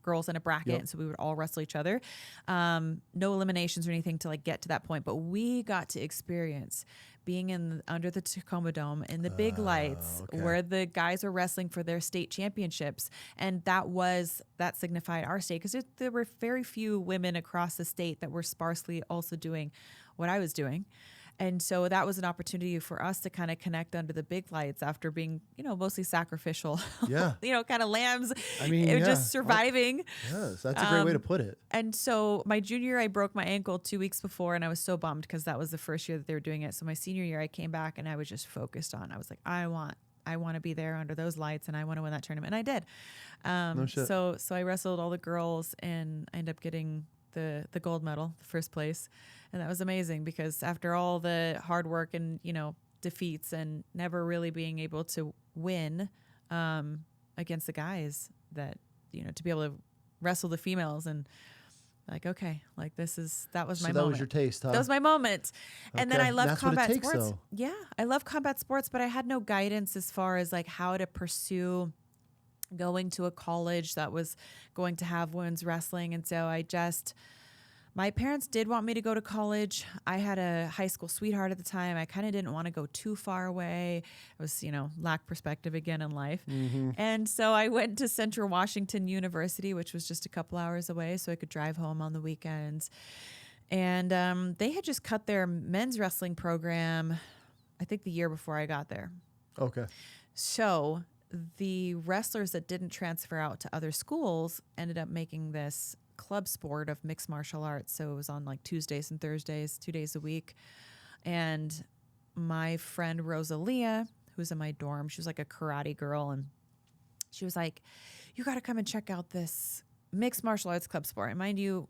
girls in a bracket. Yep. And so we would all wrestle each other. No eliminations or anything to like get to that point. But we got to experience being under the Tacoma Dome in the big lights where the guys were wrestling for their state championships. And that signified our state because there were very few women across the state that were sparsely also doing what I was doing. And so that was an opportunity for us to kind of connect under the big lights after being, mostly sacrificial, Yeah. Kind of lambs, I mean, just surviving. Yes, that's a great way to put it. And so my junior year, I broke my ankle 2 weeks before, and I was so bummed because that was the first year that they were doing it. So my senior year, I came back and I was just focused on, I was like, I want to be there under those lights and I want to win that tournament. And I did. No shit. So I wrestled all the girls and I ended up getting the gold medal, the first place. And that was amazing because after all the hard work and, defeats and never really being able to win against the guys that, to be able to wrestle the females and like, okay, like that was my moment. So that was your taste, huh? That was my moment. And then I love combat sports. Though. Yeah, I love combat sports, but I had no guidance as far as like how to pursue going to a college that was going to have women's wrestling. And so my parents did want me to go to college. I had a high school sweetheart at the time. I kind of didn't want to go too far away. I was, lack perspective again in life. Mm-hmm. And so I went to Central Washington University, which was just a couple hours away, so I could drive home on the weekends. And they had just cut their men's wrestling program, I think the year before I got there. Okay. So the wrestlers that didn't transfer out to other schools ended up making this club sport of mixed martial arts. So it was on like Tuesdays and Thursdays, 2 days a week. And my friend Rosalia, who's in my dorm, she was like a karate girl. And she was like, you got to come and check out this mixed martial arts club sport. And mind you,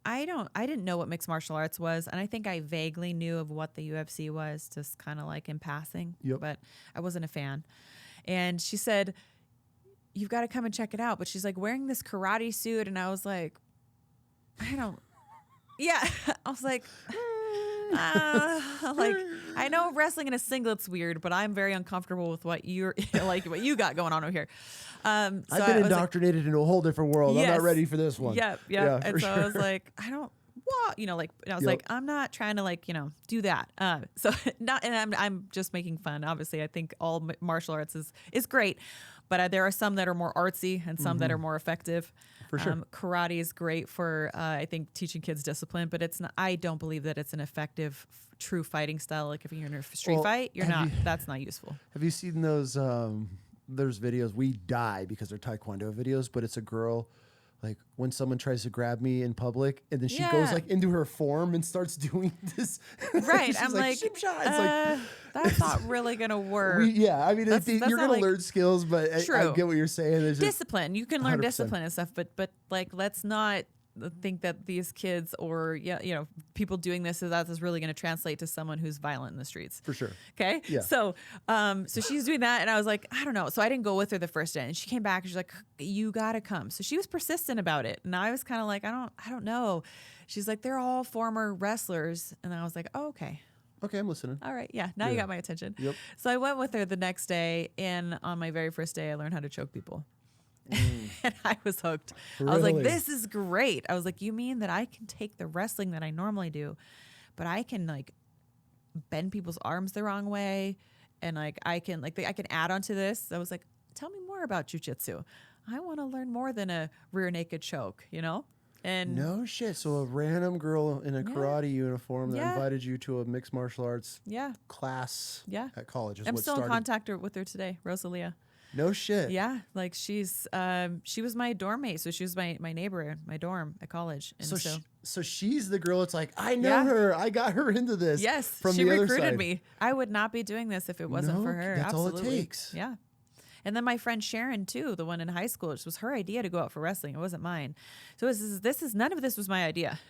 I didn't know what mixed martial arts was. And I think I vaguely knew of what the UFC was, just kind of like in passing, but I wasn't a fan. And she said, you've got to come and check it out. But she's like wearing this karate suit. And I was like, I was like, like, I know wrestling in a singlet's weird, but I'm very uncomfortable with what you're like, what you got going on over here. I've been indoctrinated into a whole different world. Yes. I'm not ready for this one. Yep. Yeah, and so sure. I was like, I don't, what, and I was like, I'm not trying to do that. And I'm just making fun. Obviously, I think all martial arts is great, but there are some that are more artsy and some that are more effective. For sure. Karate is great for, I think, teaching kids discipline, but it's not, I don't believe that it's an effective, true fighting style. Like if you're in a street fight, that's not useful. Have you seen those, there's videos, we die because they're Taekwondo videos, but it's a girl, like when someone tries to grab me in public and then she goes like into her form and starts doing this. Right. I'm like, it's like, that's not really going to work. I mean, That's you're going to learn skills, but I get what you're saying. There's discipline. You can learn 100%. discipline and stuff, but like, let's not think that these kids or, people doing this is really going to translate to someone who's violent in the streets. For sure. Okay. Yeah. So she's doing that. And I was like, I don't know. So I didn't go with her the first day. And she came back and she's like, you got to come. So she was persistent about it. And I was kind of like, I don't know. She's like, they're all former wrestlers. And I was like, oh, okay. Okay, I'm listening. All right. Yeah. Now you got my attention. Yep. So I went with her the next day. And on my very first day, I learned how to choke people. And I was hooked. Really? I was like, this is great. I was like, you mean that I can take the wrestling that I normally do, but I can like bend people's arms the wrong way. And like, I can add on to this. I was like, tell me more about jujitsu. I want to learn more than a rear naked choke, And no shit. So a random girl in a karate uniform that invited you to a mixed martial arts class at college is I'm what still started. in contact with her today, Rosalia. No shit. Yeah, like she was my dorm mate, so she was my neighbor in my dorm at college. And so she's the girl. It's like, I know her. I got her into this. Yes, from she the other recruited side. me. I would not be doing this if it wasn't for her. That's Absolutely. all it takes. Yeah. And then my friend Sharon too, the one in high school, it was her idea to go out for wrestling. It wasn't mine. So none of this was my idea.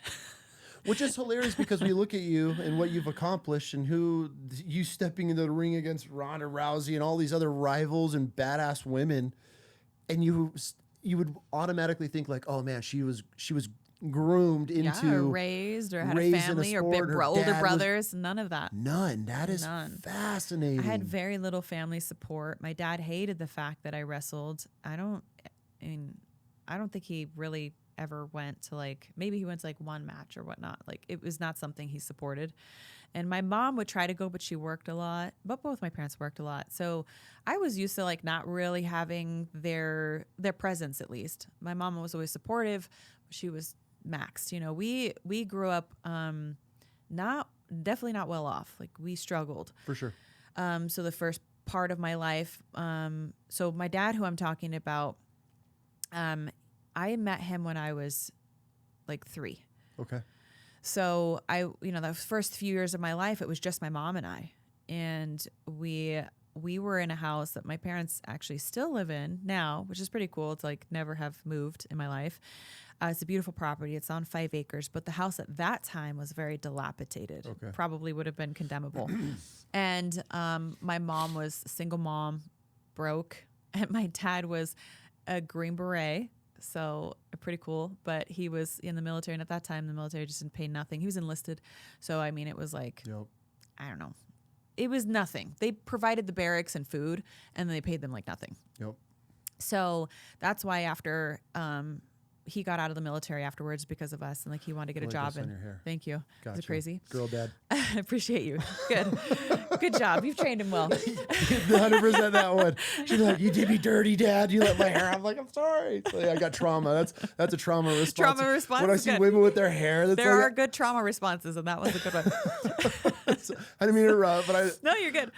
Which is hilarious because we look at you and what you've accomplished and who you stepping into the ring against Ronda Rousey and all these other rivals and badass women, and you would automatically think like, oh man, she was groomed into or raised or had a family or older brothers. None of that. None. That is fascinating. I had very little family support. My dad hated the fact that I wrestled. I don't think he really ever went to maybe he went to one match or whatnot. Like it was not something he supported. And my mom would try to go, but she worked a lot. But both my parents worked a lot. So I was used to not really having their presence, at least. My mom was always supportive, but she was maxed. We grew up definitely not well off. Like we struggled. For sure. So the first part of my life, so my dad, who I'm talking about, I met him when I was 3. Okay. So the first few years of my life, it was just my mom and I, and we were in a house that my parents actually still live in now, which is pretty cool to never have moved in my life. It's a beautiful property. It's on 5 acres, but the house at that time was very dilapidated. Okay. Probably would have been condemnable. And my mom was a single mom, broke, and my dad was a Green Beret. So pretty cool, but he was in the military, and at that time, the military just didn't pay nothing. He was enlisted. So, I mean, it was I don't know. It was nothing. They provided the barracks and food, and they paid them nothing. Yep. So that's why after he got out of the military afterwards because of us, and he wanted to get a job. And your hair. Thank you. Gotcha. Is it crazy? Girl dad. I appreciate you. Good job. You've trained him well. 100% that one. She's like, you did me dirty, Dad. You let my hair. I'm like, I'm sorry. So, I got trauma. That's a trauma response. Trauma response. When I see women with their hair, there are good trauma responses, and that was a good one. I didn't mean to interrupt, but No, you're good.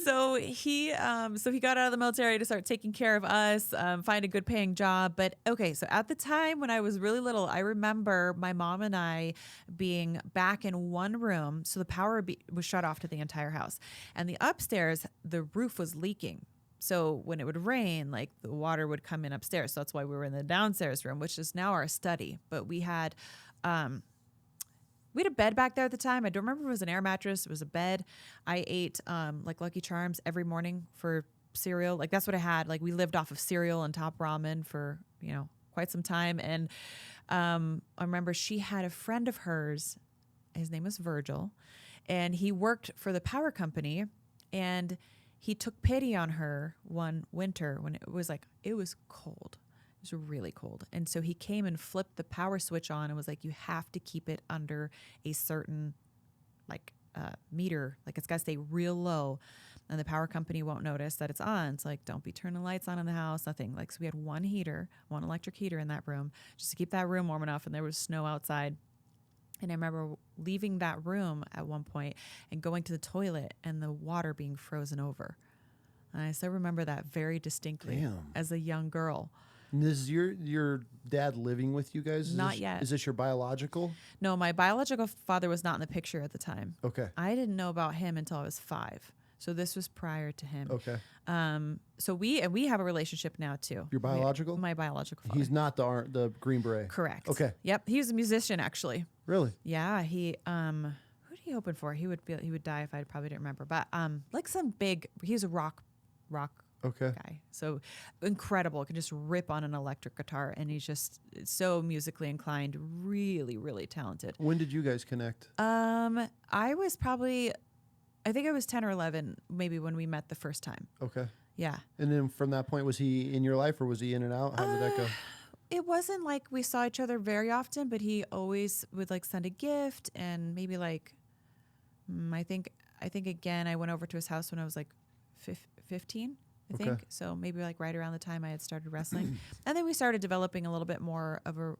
So he got out of the military to start taking care of us, find a good paying job. But okay, so at the time when I was really little, I remember my mom and I being back in one room. So the power was shut off to the entire house, and the upstairs, the roof was leaking. So when it would rain, the water would come in upstairs. So that's why we were in the downstairs room, which is now our study. But we had a bed back there at the time. I don't remember if it was an air mattress. It was a bed. I ate Lucky Charms every morning for cereal. That's what I had. We lived off of cereal and Top Ramen for, quite some time. And I remember she had a friend of hers. His name was Virgil. And he worked for the power company. And he took pity on her one winter when it was cold. It was really cold. And so he came and flipped the power switch on and was like, you have to keep it under a certain meter. It's got to stay real low. and the power company won't notice that it's on. It's like, don't be turning lights on in the house, nothing. Like, so we had one electric heater in that room just to keep that room warm enough. And there was snow outside. And I remember leaving that room at one point and going to the toilet and the water being frozen over. And I still remember that very distinctly as a young girl. And is your dad living with you guys? Not yet. Is this your biological? No, my biological father was not in the picture at the time. Okay. I didn't know about him until I was 5. So this was prior to him. Okay. So we have a relationship now too. Your biological? My biological father. He's not the Green Beret. Correct. Okay. Yep. He was a musician actually. Really? Yeah. He who did he open for? He would die if I probably didn't remember. But like he was a rock guy. So incredible. Can just rip on an electric guitar, and he's just so musically inclined, really, really talented. When did you guys connect? I think I was 10 or 11, maybe, when we met the first time. Okay. Yeah. And then from that point, was he in your life or was he in and out? How did that go? It wasn't like we saw each other very often, but he always would like send a gift, and maybe like, I think again, I went over to his house when I was like 15. I think so, maybe like right around the time I had started wrestling, and then we started developing a little bit more of a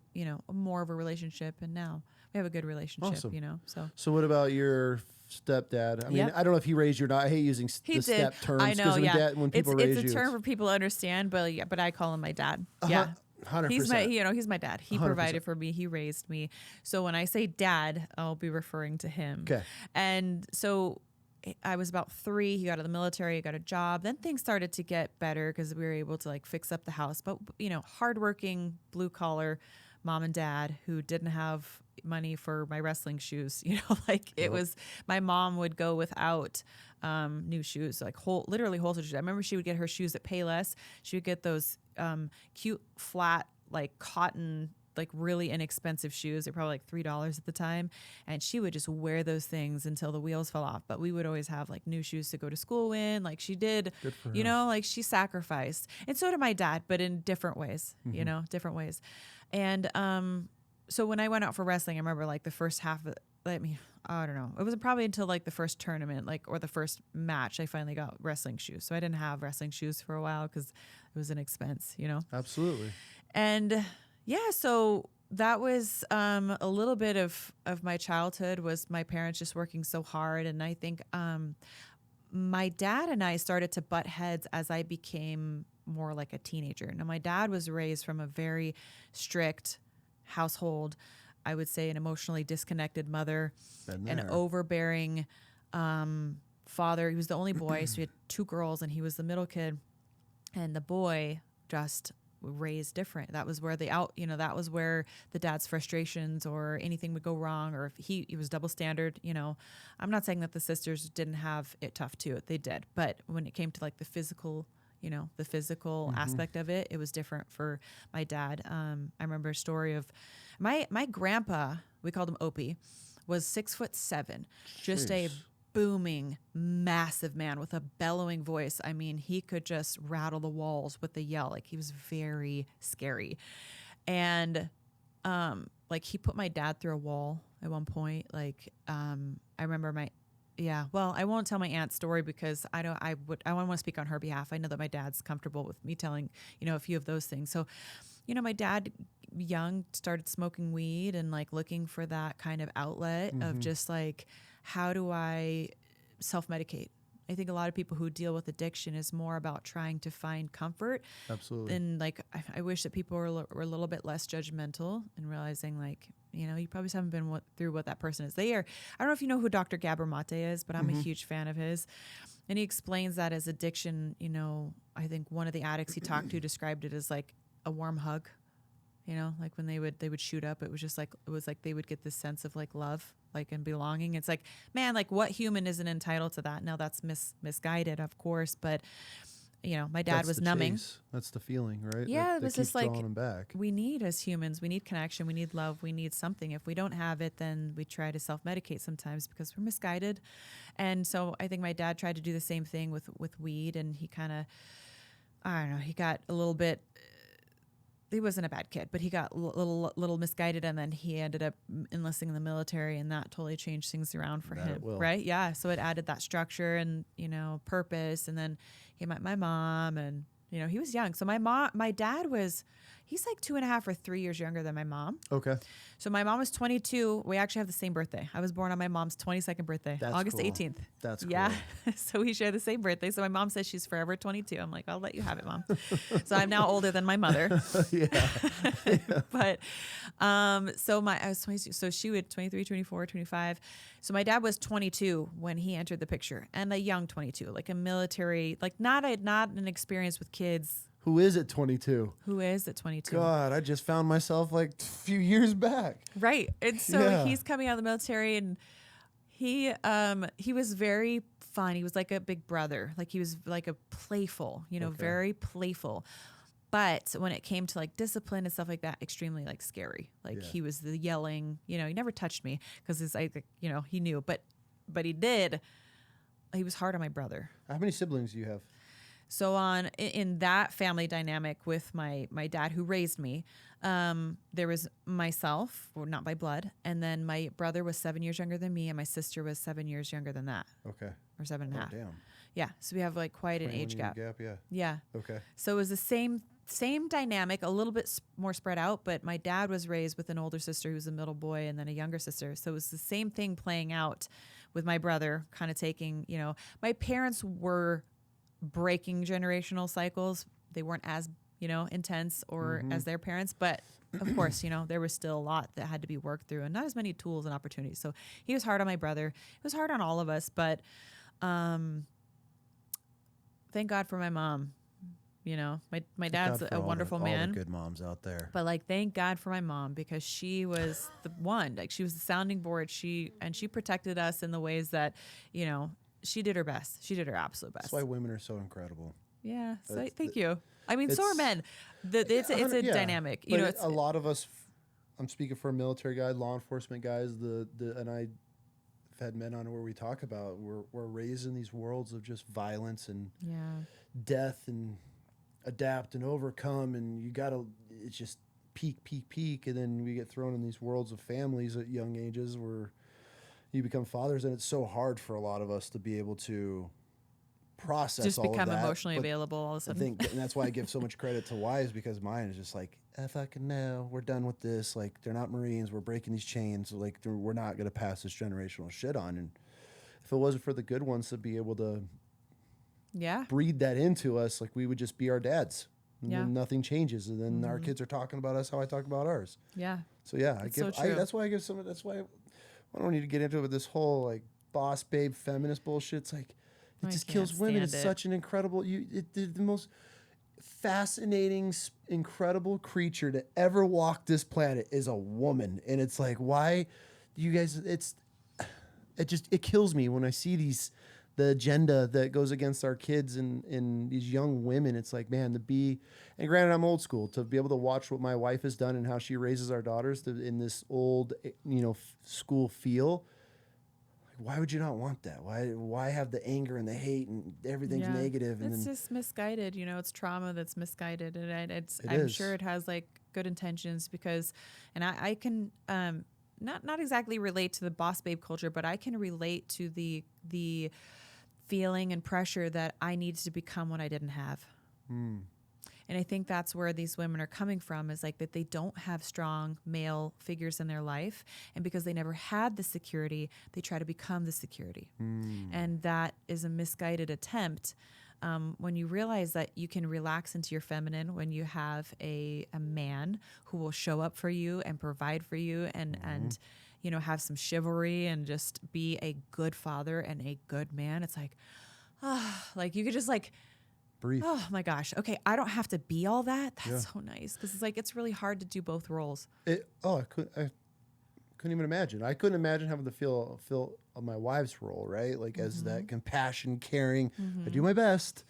relationship, and now we have a good relationship. Awesome. So what about your stepdad? I mean, I don't know if he raised you or not. I hate using the step terms. I know. Yeah, when people raise you, it's a term for people to understand, but I call him my dad. Yeah. 100%. He's my dad. He 100%. Provided for me. He raised me. So when I say dad, I'll be referring to him. Okay. And so I was about 3. He got out of the military. He got a job. Then things started to get better because we were able to like fix up the house. But hardworking, blue collar mom and dad who didn't have money for my wrestling shoes. It was, my mom would go without new shoes, like literally wholesale shoes. I remember she would get her shoes at Payless. She would get those cute flat like cotton, like really inexpensive shoes. They're probably like $3 at the time. And she would just wear those things until the wheels fell off. But we would always have like new shoes to go to school in. Like she did, like she sacrificed. And so did my dad, but in different ways, different ways. And so when I went out for wrestling, I remember like the first half of I don't know. It wasn't probably until like the first tournament, or the first match, I finally got wrestling shoes. So I didn't have wrestling shoes for a while because it was an expense, Absolutely. And yeah, so that was a little bit of my childhood, was my parents just working so hard. And I think my dad and I started to butt heads as I became more like a teenager. Now, my dad was raised from a very strict household. I would say an emotionally disconnected mother, an overbearing father. He was the only boy, so we had 2 girls, and he was the middle kid. And the boy just raised different. That was where that was where the dad's frustrations or anything would go wrong, or if he was double standard. I'm not saying that the sisters didn't have it tough too. They did, but when it came to like the physical aspect of it, it was different for my dad. I remember a story of my grandpa, we called him Opie, was 6'7", just a booming, massive man with a bellowing voice. I mean, he could just rattle the walls with a yell. Like, he was very scary. And like, he put my dad through a wall at one point. Like, I remember I won't tell my aunt's story because I want to speak on her behalf. I know that my dad's comfortable with me telling, a few of those things. So, my dad, young, started smoking weed and like looking for that kind of outlet of just like, how do I self-medicate? I think a lot of people who deal with addiction is more about trying to find comfort. Absolutely. And like, I wish that people were a little bit less judgmental and realizing like, you probably haven't been through what that person is. I don't know if you know who Dr. Gabor Mate is, but I'm a huge fan of his. And he explains that as addiction, I think one of the addicts he talked to described it as like a warm hug, like when they would shoot up, it was like they would get this sense of like love, like, and belonging. It's like, man, like what human isn't entitled to that? Now that's misguided, of course, but my dad was numbing. Chase. That's the feeling, right? Yeah, it was just like, drawing him back. We need, as humans, we need connection, we need love, we need something. If we don't have it, then we try to self-medicate sometimes because we're misguided. And so I think my dad tried to do the same thing with weed, and he kind of, I don't know, he got a little bit he wasn't a bad kid, but he got a little misguided, and then he ended up enlisting in the military, and that totally changed things around for him, right? Yeah, so it added that structure and purpose, and then he met my mom, and he was young. So my dad he's like 2.5 or 3 years younger than my mom. Okay. So my mom was 22. We actually have the same birthday. I was born on my mom's 22nd birthday, That's August cool. 18th. That's cool. Yeah. So we share the same birthday. So my mom says she's forever 22. I'm like, I'll let you have it, Mom. So I'm now older than my mother. Yeah. But so I was 22. So she would 23, 24, 25. So my dad was 22 when he entered the picture, and a young 22, like a military, like not an experience with kids. Who is at 22? Who is at 22? God, I just found myself like a few years back. Right. And so he's coming out of the military, and he was very fun. He was like a big brother. Like he was like a playful, very playful. But when it came to like discipline and stuff like that, extremely like scary. Like he was the yelling, he never touched me because he knew, but he did. He was hard on my brother. How many siblings do you have? So in that family dynamic with my dad who raised me, there was myself, or not by blood, and then my brother was 7 years younger than me, and my sister was 7 years younger than that. Okay. Or 7.5. Damn. Yeah. So we have like quite an age gap. Yeah. Yeah. Okay. So it was the same dynamic, a little bit more spread out, but my dad was raised with an older sister who was a middle boy, and then a younger sister. So it was the same thing playing out with my brother, kind of taking, my parents were breaking generational cycles. They weren't as, intense or as their parents, but of course, there was still a lot that had to be worked through, and not as many tools and opportunities. So he was hard on my brother. It was hard on all of us, but thank God for my mom. My dad's a wonderful man. All the good moms out there. But like, thank God for my mom, because she was the one. Like, she was the sounding board. She protected us in the ways that, she did her best. She did her absolute best. That's why women are so incredible. Yeah. So thank you. I mean, so are men. It's a dynamic. But a lot of us. I'm speaking for a military guy, law enforcement guys. And I've had men on where we talk about we're raised in these worlds of just violence and death and adapt and overcome, and it's just peak, and then we get thrown in these worlds of families at young ages where you become fathers, and it's so hard for a lot of us to be able to process just all become of that. emotionally available all of a sudden. I think, and that's why I give so much credit to wives, because mine is just like, fucking no, we're done with this. Like, they're not Marines. We're breaking these chains. Like, we're not going to pass this generational shit on. And if it wasn't for the good ones to be able to breed that into us, like, we would just be our dads. And then nothing changes. And then our kids are talking about us how I talk about ours. Yeah. So that's why I give some. That's why I don't need to get into it with this whole like boss babe feminist bullshit. It's like it just kills women. It's such an incredible, the most fascinating, incredible creature to ever walk this planet is a woman, and it's like, why do you guys? It kills me when I see the agenda that goes against our kids and these young women. It's like, man, and granted, I'm old school, to be able to watch what my wife has done and how she raises our daughters in this old, school feel. Like, why would you not want that? Why have the anger and the hate and everything's negative? And it's just misguided. It's trauma that's misguided, and I'm sure it has like good intentions, because, and I can not exactly relate to the boss babe culture, but I can relate to the feeling and pressure that I needed to become what I didn't have. And I think that's where these women are coming from, is like that they don't have strong male figures in their life. And because they never had the security, they try to become the security. And that is a misguided attempt. When you realize that you can relax into your feminine when you have a man who will show up for you and provide for you and have some chivalry and just be a good father and a good man. It's like, like you could just like breathe. Oh my gosh. Okay. I don't have to be all that. That's so nice. Cause it's like, it's really hard to do both roles. I couldn't even imagine. I couldn't imagine having to feel my wife's role, right? Like as that compassion, caring, I do my best,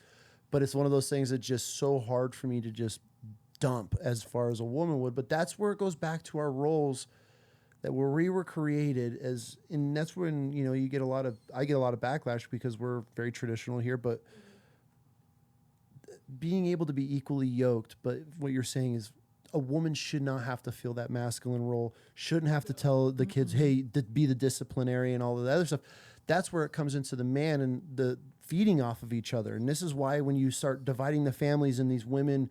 but it's one of those things that's just so hard for me to just dump as far as a woman would. But that's where it goes back to our roles, that where we were created as, and that's when, I get a lot of backlash because we're very traditional here, but being able to be equally yoked. But what you're saying is a woman should not have to feel that masculine role, shouldn't have to tell the kids, hey, be the disciplinary and all of the other stuff. That's where it comes into the man and the feeding off of each other. And this is why when you start dividing the families and these women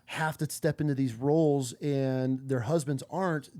have to step into these roles and their husbands aren't,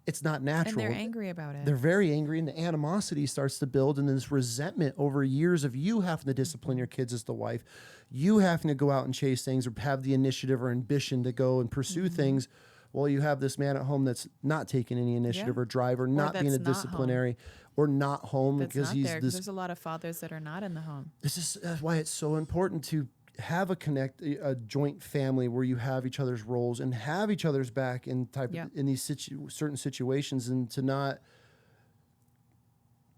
it's not natural. And they're angry about it. They're very angry, and the animosity starts to build, and this resentment over years of you having to discipline your kids as the wife, you having to go out and chase things or have the initiative or ambition to go and pursue things, while you have this man at home that's not taking any initiative or drive or not being a disciplinary or not home because he's this. There's a lot of fathers that are not in the home. That's why it's so important to have a joint family where you have each other's roles and have each other's back in in these certain situations, and to not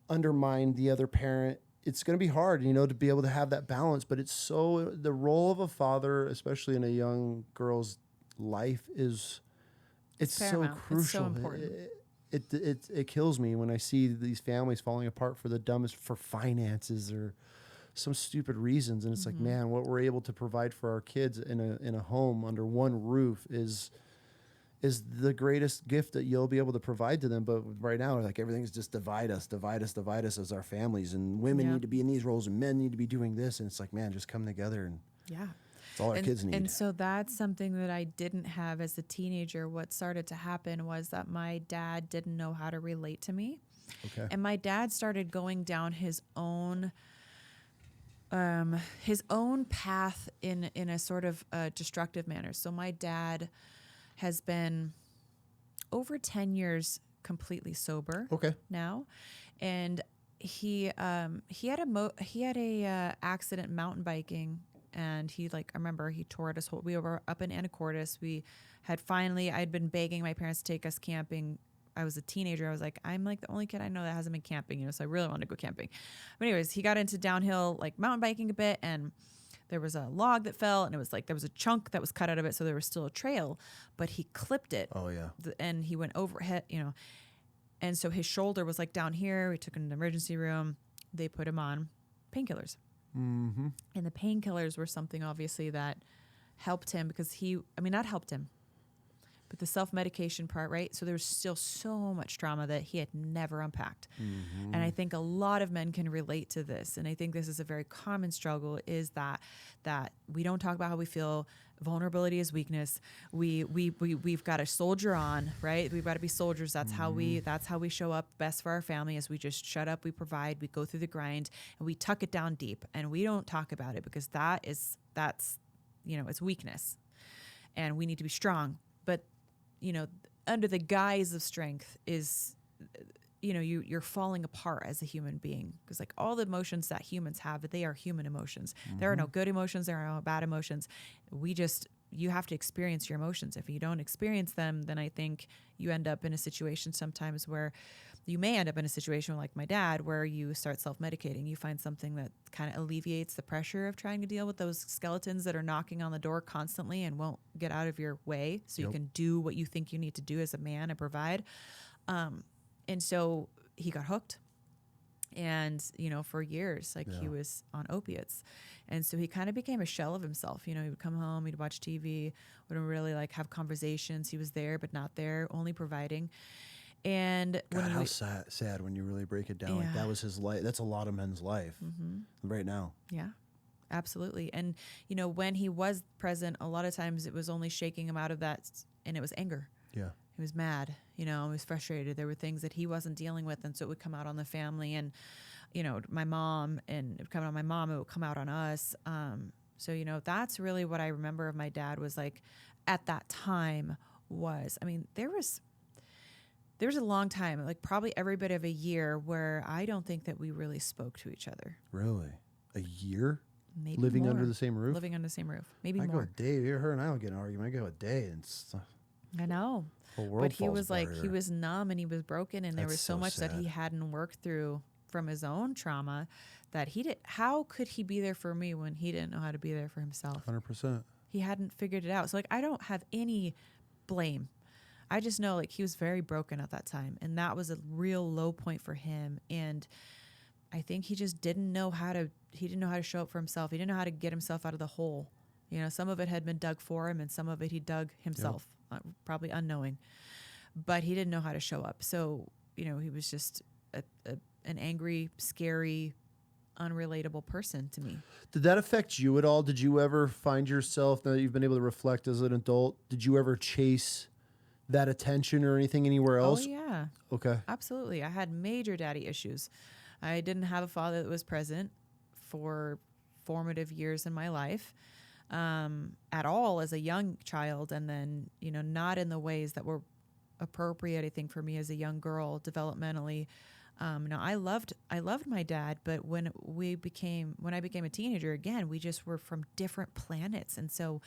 undermine the other parent. It's going to be hard, to be able to have that balance, but it's the role of a father, especially in a young girl's life, it's so crucial. It's so important. It kills me when I see these families falling apart for finances or some stupid reasons, and it's like, man, what we're able to provide for our kids in a home under one roof is the greatest gift that you'll be able to provide to them. But right now, like, everything's just divide us as our families, and women need to be in these roles and men need to be doing this, and it's like, man, just come together, and it's all our kids need. And so that's something that I didn't have as a teenager. What started to happen was that my dad didn't know how to relate to me. Okay. And my dad started going down his own path in a sort of destructive manner. So my dad has been over 10 years completely sober. Okay. Now, and he had a accident mountain biking, and I remember he tore his whole. We were up in Anacortes. I'd been begging my parents to take us camping. I was a teenager. I was like, I'm like the only kid I know that hasn't been camping, so I really wanted to go camping. But anyways, he got into downhill, mountain biking a bit, and there was a log that fell, and it was there was a chunk that was cut out of it, so there was still a trail, but he clipped it. Oh yeah. And he went over it, and so his shoulder was down here. We took him to the emergency room. They put him on painkillers. Mm-hmm. And the painkillers were something obviously that helped him because not helped him, but the self-medication part, right? So there was still so much trauma that he had never unpacked. Mm-hmm. And I think a lot of men can relate to this. And I think this is a very common struggle, is that we don't talk about how we feel. Vulnerability is weakness. We've got to soldier on, right? We've got to be soldiers. That's how we show up best for our family, is we just shut up, we provide, we go through the grind, and we tuck it down deep, and we don't talk about it because that's it's weakness. And we need to be strong. But under the guise of strength is, you're falling apart as a human being, because all the emotions that humans have, they are human emotions. Mm-hmm. There are no good emotions. There are no bad emotions. You have to experience your emotions. If you don't experience them, then I think you end up in a situation sometimes where you may end up in a situation like my dad, where you start self-medicating. You find something that kind of alleviates the pressure of trying to deal with those skeletons that are knocking on the door constantly and won't get out of your way, so you can do what you think you need to do as a man and provide. And so he got hooked. And, for years, he was on opiates. And so he kind of became a shell of himself. He would come home, he'd watch TV, wouldn't really have conversations. He was there, but not there, only providing. And God, how sad when you really break it down. That was his life. That's a lot of men's life right now. Yeah, absolutely. And, when he was present, a lot of times it was only shaking him out of that, and it was anger. Yeah. He was mad, he was frustrated. There were things that he wasn't dealing with, and so it would come out on the family and, my mom, and it would come out on my mom, it would come out on us. So, that's really what I remember of my dad was at that time there was a long time, probably every bit of a year, where I don't think that we really spoke to each other. Really? A year? Maybe living more. under the same roof? Living under the same roof. Maybe I more. go a day. Her and I don't get in an argument. I go a day and stuff. I know. But he was he was numb and he was broken, and there was so much sad. that he hadn't worked through from his own trauma that how could he be there for me when he didn't know how to be there for himself? 100%. He hadn't figured it out. So I don't have any blame. I just know he was very broken at that time, and that was a real low point for him. And I think he just didn't know how to show up for himself. He didn't know how to get himself out of the hole You know, some of it had been dug for him and some of it he dug himself, probably unknowing. But he didn't know how to show up. So, you know, he was just an angry, scary, unrelatable person to me. Did that affect you at all? Did you ever find yourself, now that you've been able to reflect as an adult, did you ever chase that attention or anything anywhere else? Oh, yeah. Okay. Absolutely. I had major daddy issues. I didn't have a father that was present for formative years in my life at all as a young child. And then, you know, not in the ways that were appropriate, I think, for me as a young girl developmentally. Now I loved my dad, but when I became a teenager, again, we just were from different planets. And so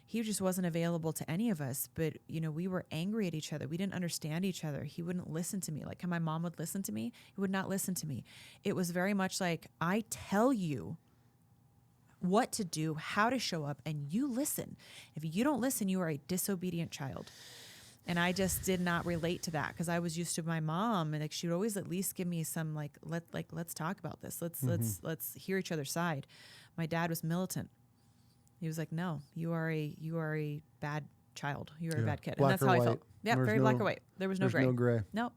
he just wasn't available to any of us, but you know, we were angry at each other. We didn't understand each other. He wouldn't listen to me. Like how my mom would listen to me, he would not listen to me. It was very much like, I tell you what to do, how to show up, and you listen. If you don't listen, you are a disobedient child. And I just did not relate to that because I was used to my mom, and like she would always at least give me some let's talk about this. Let's hear each other's side. My dad was militant. He was like, no, you are a bad child. You are a bad kid. Black And that's or how I white. felt. Yeah, very black or white. There was no gray. No gray. No.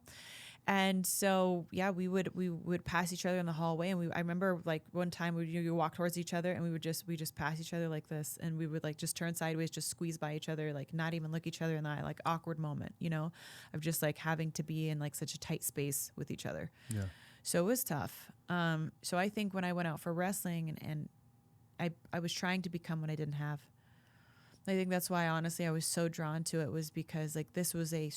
And so, yeah, we would pass each other in the hallway. And I remember like one time you walk towards each other and we just pass each other like this. And we would like just turn sideways, just squeeze by each other, like not even look each other in the eye, like awkward moment, you know, of just like having to be in like such a tight space with each other. Yeah. So it was tough. So I think when I went out for wrestling and I was trying to become what I didn't have. I think that's why, honestly, I was so drawn to it, was because like this was a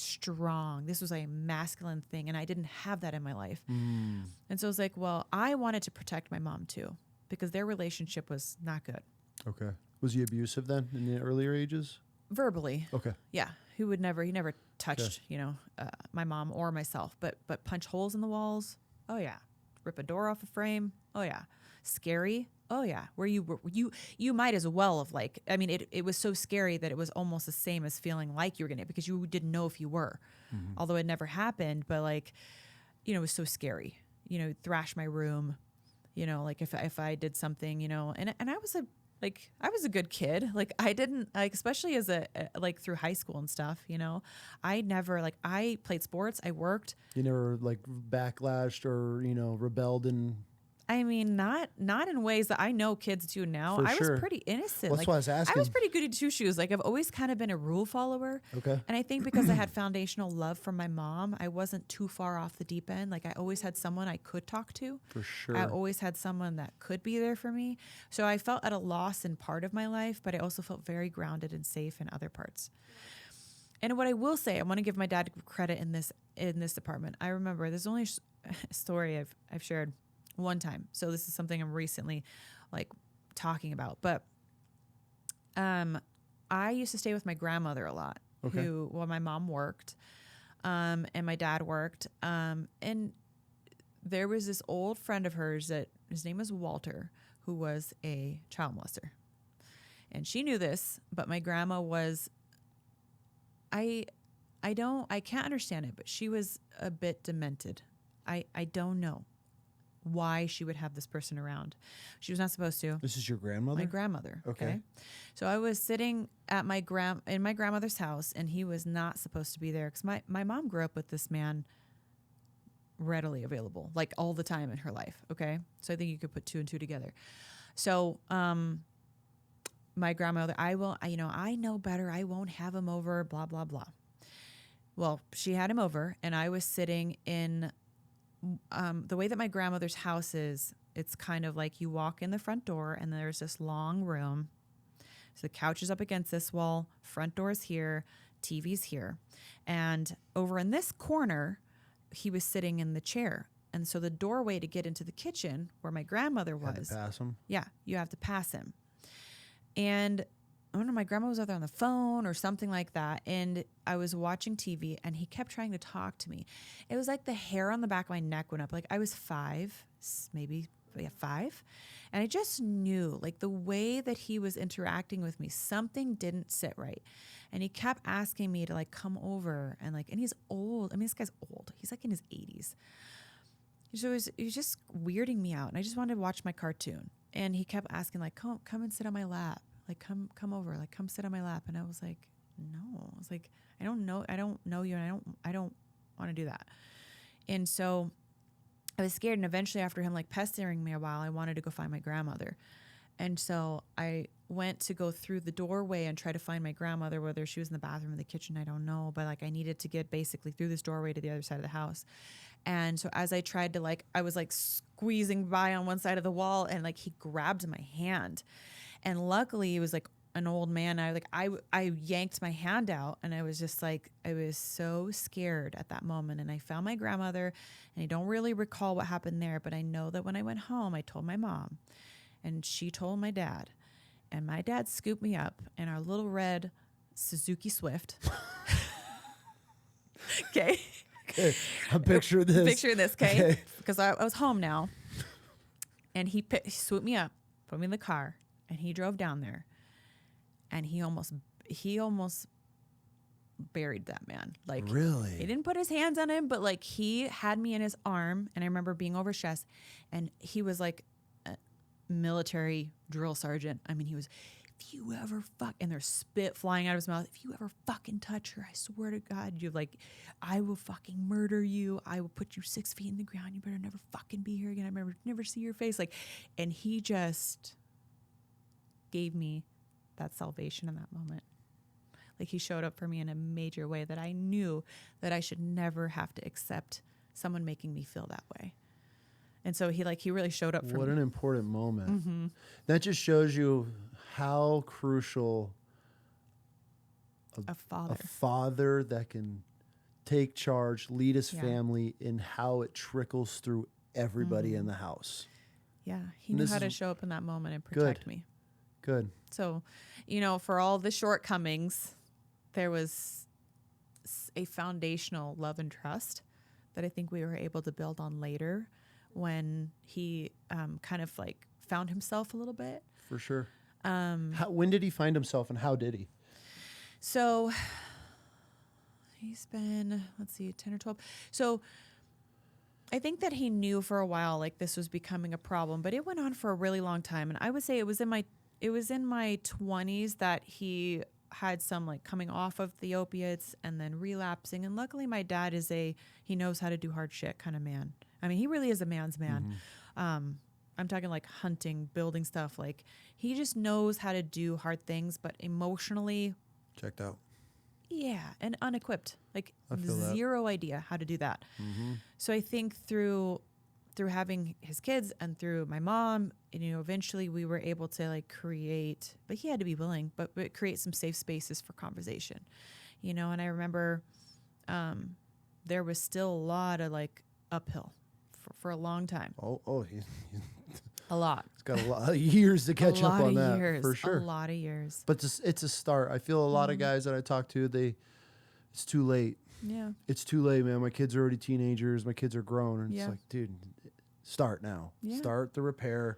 masculine thing, and I didn't have that in my life. And so it was like, well, I wanted to protect my mom too, because their relationship was not good. Okay. Was he abusive then in the earlier ages? Verbally. Okay. Yeah. He never touched, you know, my mom or myself, but punch holes in the walls. Oh yeah. Rip a door off a frame. Oh yeah. Scary. Oh yeah. Where you might as well have like, I mean, it was so scary that it was almost the same as feeling like you were getting it, because you didn't know if you were, although it never happened, but like, you know, it was so scary, you know, thrash my room, you know, like if I did something, you know, and I was a good kid. Like I didn't like, especially as like through high school and stuff, you know, I played sports. I worked. You never like backlashed or, you know, rebelled and... I mean, not in ways that I know kids do now. For I sure. was pretty innocent. Well, that's why I was asking. I was pretty good at two shoes. Like I've always kind of been a rule follower. Okay. And I think because I had foundational love from my mom, I wasn't too far off the deep end. Like I always had someone I could talk to. For sure. I always had someone that could be there for me. So I felt at a loss in part of my life, but I also felt very grounded and safe in other parts. And what I will say, I want to give my dad credit in this department. I remember there's only a story I've shared one time. So this is something I'm recently like talking about, but I used to stay with my grandmother a lot, my mom worked, and my dad worked. And there was this old friend of hers that his name was Walter, who was a child molester. And she knew this, but my grandma was, I can't understand it, but she was a bit demented. I don't know why she would have this person around. She was not supposed to. This is your grandmother? My grandmother. Okay. So I was sitting at in my grandmother's house, and he was not supposed to be there because my mom grew up with this man readily available, like all the time in her life. Okay. So I think you could put two and two together. So, my grandmother, I know better. I won't have him over, blah, blah, blah. Well, she had him over, and I was sitting in the way that my grandmother's house is. It's kind of like you walk in the front door and there's this long room. So the couch is up against this wall, front door is here, TV's here. And over in this corner, he was sitting in the chair. And so the doorway to get into the kitchen where my grandmother was. Had to pass him. Yeah, you have to pass him. And I don't know, my grandma was either on the phone or something like that. And I was watching TV and he kept trying to talk to me. It was like the hair on the back of my neck went up. Like I was 5. And I just knew, like, the way that he was interacting with me, something didn't sit right. And he kept asking me to like come over and he's old. I mean, this guy's old. He's like in his 80s. So he was just weirding me out. And I just wanted to watch my cartoon. And he kept asking like, come and sit on my lap. Like, come over, like, come sit on my lap. And I was like, no. I was like, I don't know you, and I don't want to do that. And so I was scared. And eventually, after him like pestering me a while, I wanted to go find my grandmother. And so I went to go through the doorway and try to find my grandmother, whether she was in the bathroom or the kitchen, I don't know. But like, I needed to get basically through this doorway to the other side of the house. And so as I tried to I was like squeezing by on one side of the wall, and like he grabbed my hand. And luckily it was like an old man. I yanked my hand out, and I was just like, I was so scared at that moment. And I found my grandmother, and I don't really recall what happened there, but I know that when I went home, I told my mom, and she told my dad, and my dad scooped me up in our little red Suzuki Swift. Okay. Okay. I'm picturing this. Picture this, okay? Because I was home now. And he swooped me up, put me in the car, and he drove down there. And he almost buried that man. Like, really? He didn't put his hands on him, but like he had me in his arm, and I remember being over stressed, and he was like a military drill sergeant. I mean, he was, if you ever and there's spit flying out of his mouth. If you ever fucking touch her, I swear to God, I will fucking murder you. I will put you 6 feet in the ground. You better never fucking be here again. I never see your face. Like, and he just gave me that salvation in that moment. Like, he showed up for me in a major way that I knew that I should never have to accept someone making me feel that way. And so he really showed up for me. What an important moment. Mm-hmm. That just shows you how crucial a father that can take charge, lead his family, and how it trickles through everybody in the house. Yeah, he knew how to show up in that moment and protect me. Good. So, for all the shortcomings, there was a foundational love and trust that I think we were able to build on later when he kind of like found himself a little bit. For sure. When did he find himself, and how did he? So he's been, 10 or 12. So I think that he knew for a while like this was becoming a problem, but it went on for a really long time. And I would say it was in my 20s that he had some like coming off of the opiates and then relapsing. And luckily my dad he knows how to do hard shit kind of man. I mean, he really is a man's man. Mm-hmm. I'm talking like hunting, building stuff. Like, he just knows how to do hard things, but emotionally checked out. Yeah. And unequipped, like zero idea how to do that. Mm-hmm. So I think through having his kids and through my mom, eventually we were able to like create, but he had to be willing, but create some safe spaces for conversation, and I remember, there was still a lot of like uphill for a long time. A lot. It's got a lot of years to catch up on that. Years, for sure. A lot of years. But it's a start. I feel a lot of guys that I talk to, it's too late. Yeah. It's too late, man. My kids are already teenagers. My kids are grown. And it's like, dude, start now. Yeah. Start the repair.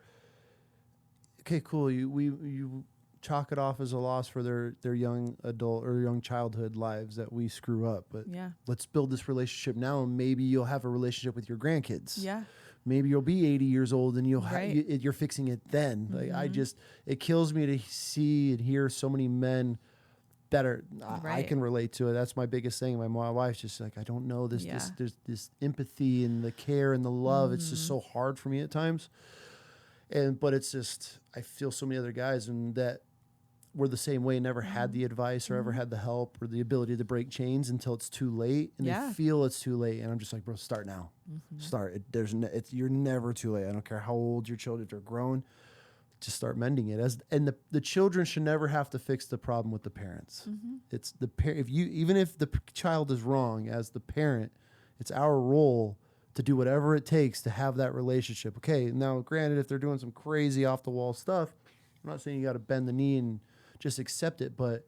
Okay, cool. You chalk it off as a loss for their young adult or young childhood lives that we screw up. But let's build this relationship now, and maybe you'll have a relationship with your grandkids. Yeah. Maybe you'll be 80 years old and you're fixing it then. Mm-hmm. Like, it kills me to see and hear so many men that are, I can relate to it. That's my biggest thing. My wife's just like, I don't know this, there's this empathy and the care and the love. Mm-hmm. It's just so hard for me at times. But it's just, I feel so many other guys and that were the same way, never had the advice or ever had the help or the ability to break chains until it's too late, and they feel it's too late. And I'm just like, bro, start now. Mm-hmm. Start. You're never too late. I don't care how old your children are grown. Just start mending it. And the children should never have to fix the problem with the parents. Mm-hmm. It's the even if the child is wrong, as the parent, it's our role to do whatever it takes to have that relationship. Okay, now granted, if they're doing some crazy off the wall stuff, I'm not saying you got to bend the knee and just accept it, but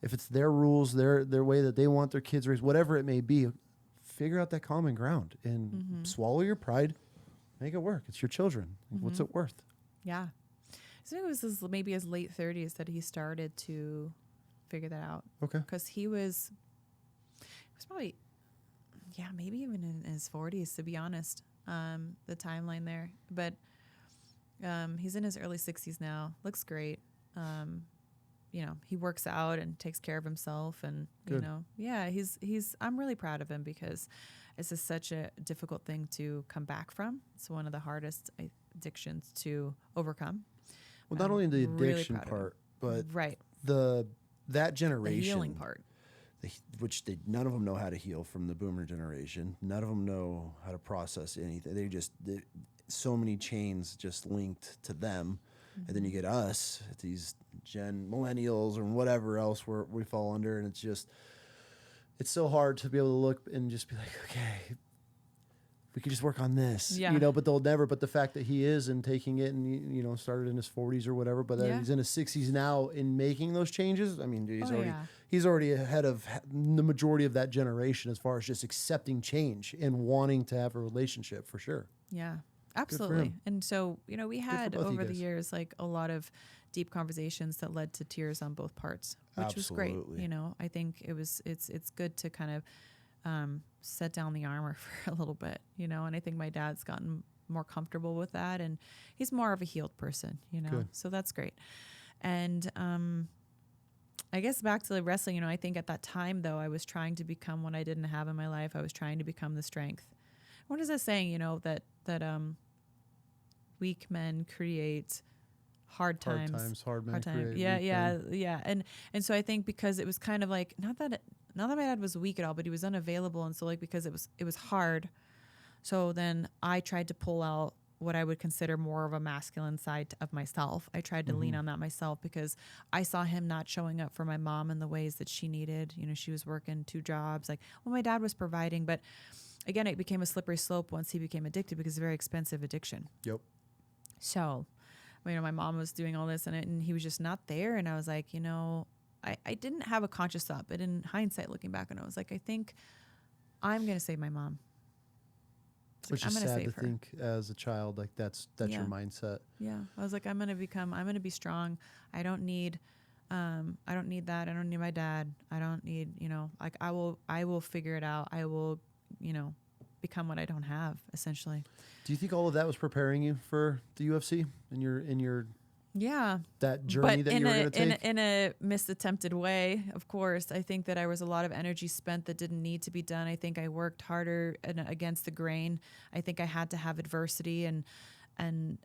if it's their rules, their way that they want their kids raised, whatever it may be, figure out that common ground and swallow your pride, make it work. It's your children. Mm-hmm. What's it worth? Yeah. So it was maybe his late 30s that he started to figure that out. Okay. Because he was probably, maybe even in his 40s, to be honest, the timeline there. But he's in his early 60s now. Looks great. he works out and takes care of himself, and Good. I'm really proud of him because this is such a difficult thing to come back from. It's one of the hardest addictions to overcome. Well, not only the really addiction proud of him. part, but Right. that generation, The healing part. which none of them know how to heal from the boomer generation. None of them know how to process anything. So many chains just linked to them. Mm-hmm. And then you get us, these millennials or whatever else we fall under. And it's so hard to be able to look and just be like, okay, we could just work on this, but they'll never. But the fact that he is and taking it and, started in his 40s or whatever, but that he's in his 60s now in making those changes. I mean, dude, he's already ahead of the majority of that generation as far as just accepting change and wanting to have a relationship for sure. Yeah, absolutely. And so, we had over the years, like a lot of deep conversations that led to tears on both parts, which was great. I think it's good to kind of, set down the armor for a little bit, and I think my dad's gotten more comfortable with that, and he's more of a healed person, Good. So that's great. And, I guess back to the wrestling, I think at that time though, I was trying to become what I didn't have in my life. I was trying to become the strength. What is that saying, that weak men create hard times. Hard men create weak men. Yeah. And so I think because it was kind of like, not that my dad was weak at all, but he was unavailable. And so like, because it was hard. So then I tried to pull out what I would consider more of a masculine side of myself. I tried to lean on that myself because I saw him not showing up for my mom in the ways that she needed. She was working 2 jobs. Like, well, my dad was providing, but again, it became a slippery slope once he became addicted because it's a very expensive addiction. Yep. So, my mom was doing all this and he was just not there. And I was like, I didn't have a conscious thought, but in hindsight, looking back, and I was like, I think I'm going to save my mom. Which is sad to think as a child, like that's your mindset. Yeah. I was like, I'm going to be strong. I don't need that. I don't need my dad. I don't need, like I will figure it out. I will, become what I don't have, essentially. Do you think all of that was preparing you for the UFC in your that journey that you were going to take? In a misattempted way, of course. I think that there was a lot of energy spent that didn't need to be done. I think I worked harder against the grain. I think I had to have adversity and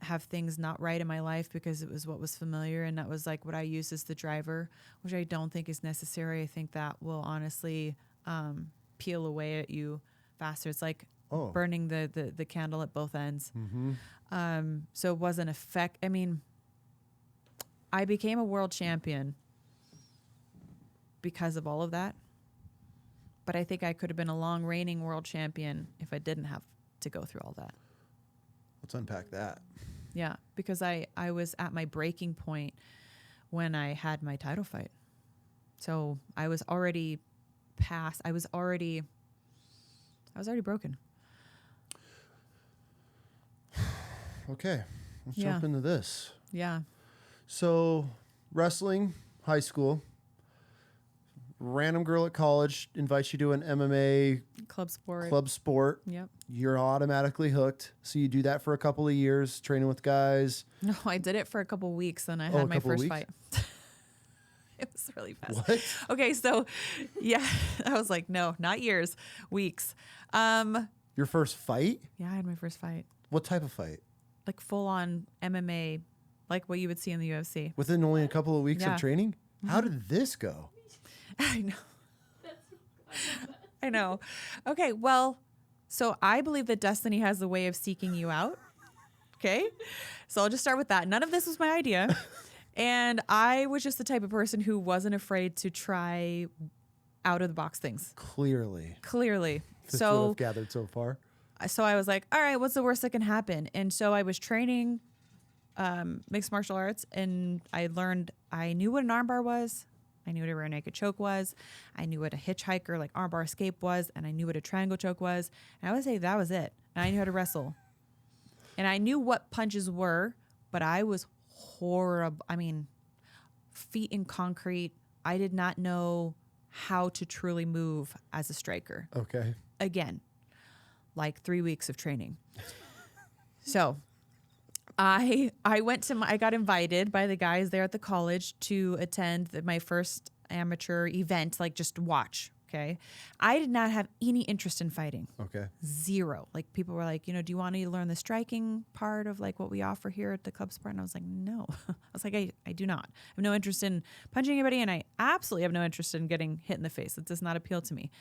have things not right in my life because it was what was familiar, and that was like what I used as the driver, which I don't think is necessary. I think that will honestly peel away at you faster. It's like burning the candle at both ends. Mm-hmm. So it wasn't I mean, I became a world champion because of all of that. But I think I could have been a long reigning world champion if I didn't have to go through all that. Let's unpack that. Yeah, because I was at my breaking point when I had my title fight. So I was already past. I was already broken. Okay, let's jump into this. Yeah. So, wrestling, high school, random girl at college invites you to an MMA club sport. Yep. You're automatically hooked. So you do that for a couple of years, training with guys. No, I did it for a couple of weeks, then I had my first fight. It was really fast. What? Okay, so yeah, I was like, no, not years, weeks. Your first fight? Yeah, I had my first fight. What type of fight? Like full on MMA. Like what you would see in the UFC. Within only a couple of weeks of training? Mm-hmm. How did this go? I know. I know. Okay, well, so I believe that destiny has a way of seeking you out. Okay? So I'll just start with that. None of this was my idea. And I was just the type of person who wasn't afraid to try out of the box things. Clearly. So I've gathered so far. So I was like, all right, what's the worst that can happen? And so I was training mixed martial arts, and I knew what an armbar was. I knew what a rear naked choke was. I knew what a hitchhiker, like armbar escape was. And I knew what a triangle choke was. And I would say that was it. And I knew how to wrestle. And I knew what punches were, but I was horrible. I mean, feet in concrete. I did not know how to truly move as a striker. Okay. Again, like 3 weeks of training. So I got invited by the guys there at the college to attend my first amateur event, like just watch. Okay. I did not have any interest in fighting. Okay. Zero. Like people were like, do you want to learn the striking part of like what we offer here at the club sport? And I was like, no. I was like, I do not. I have no interest in punching anybody, and I absolutely have no interest in getting hit in the face. It does not appeal to me.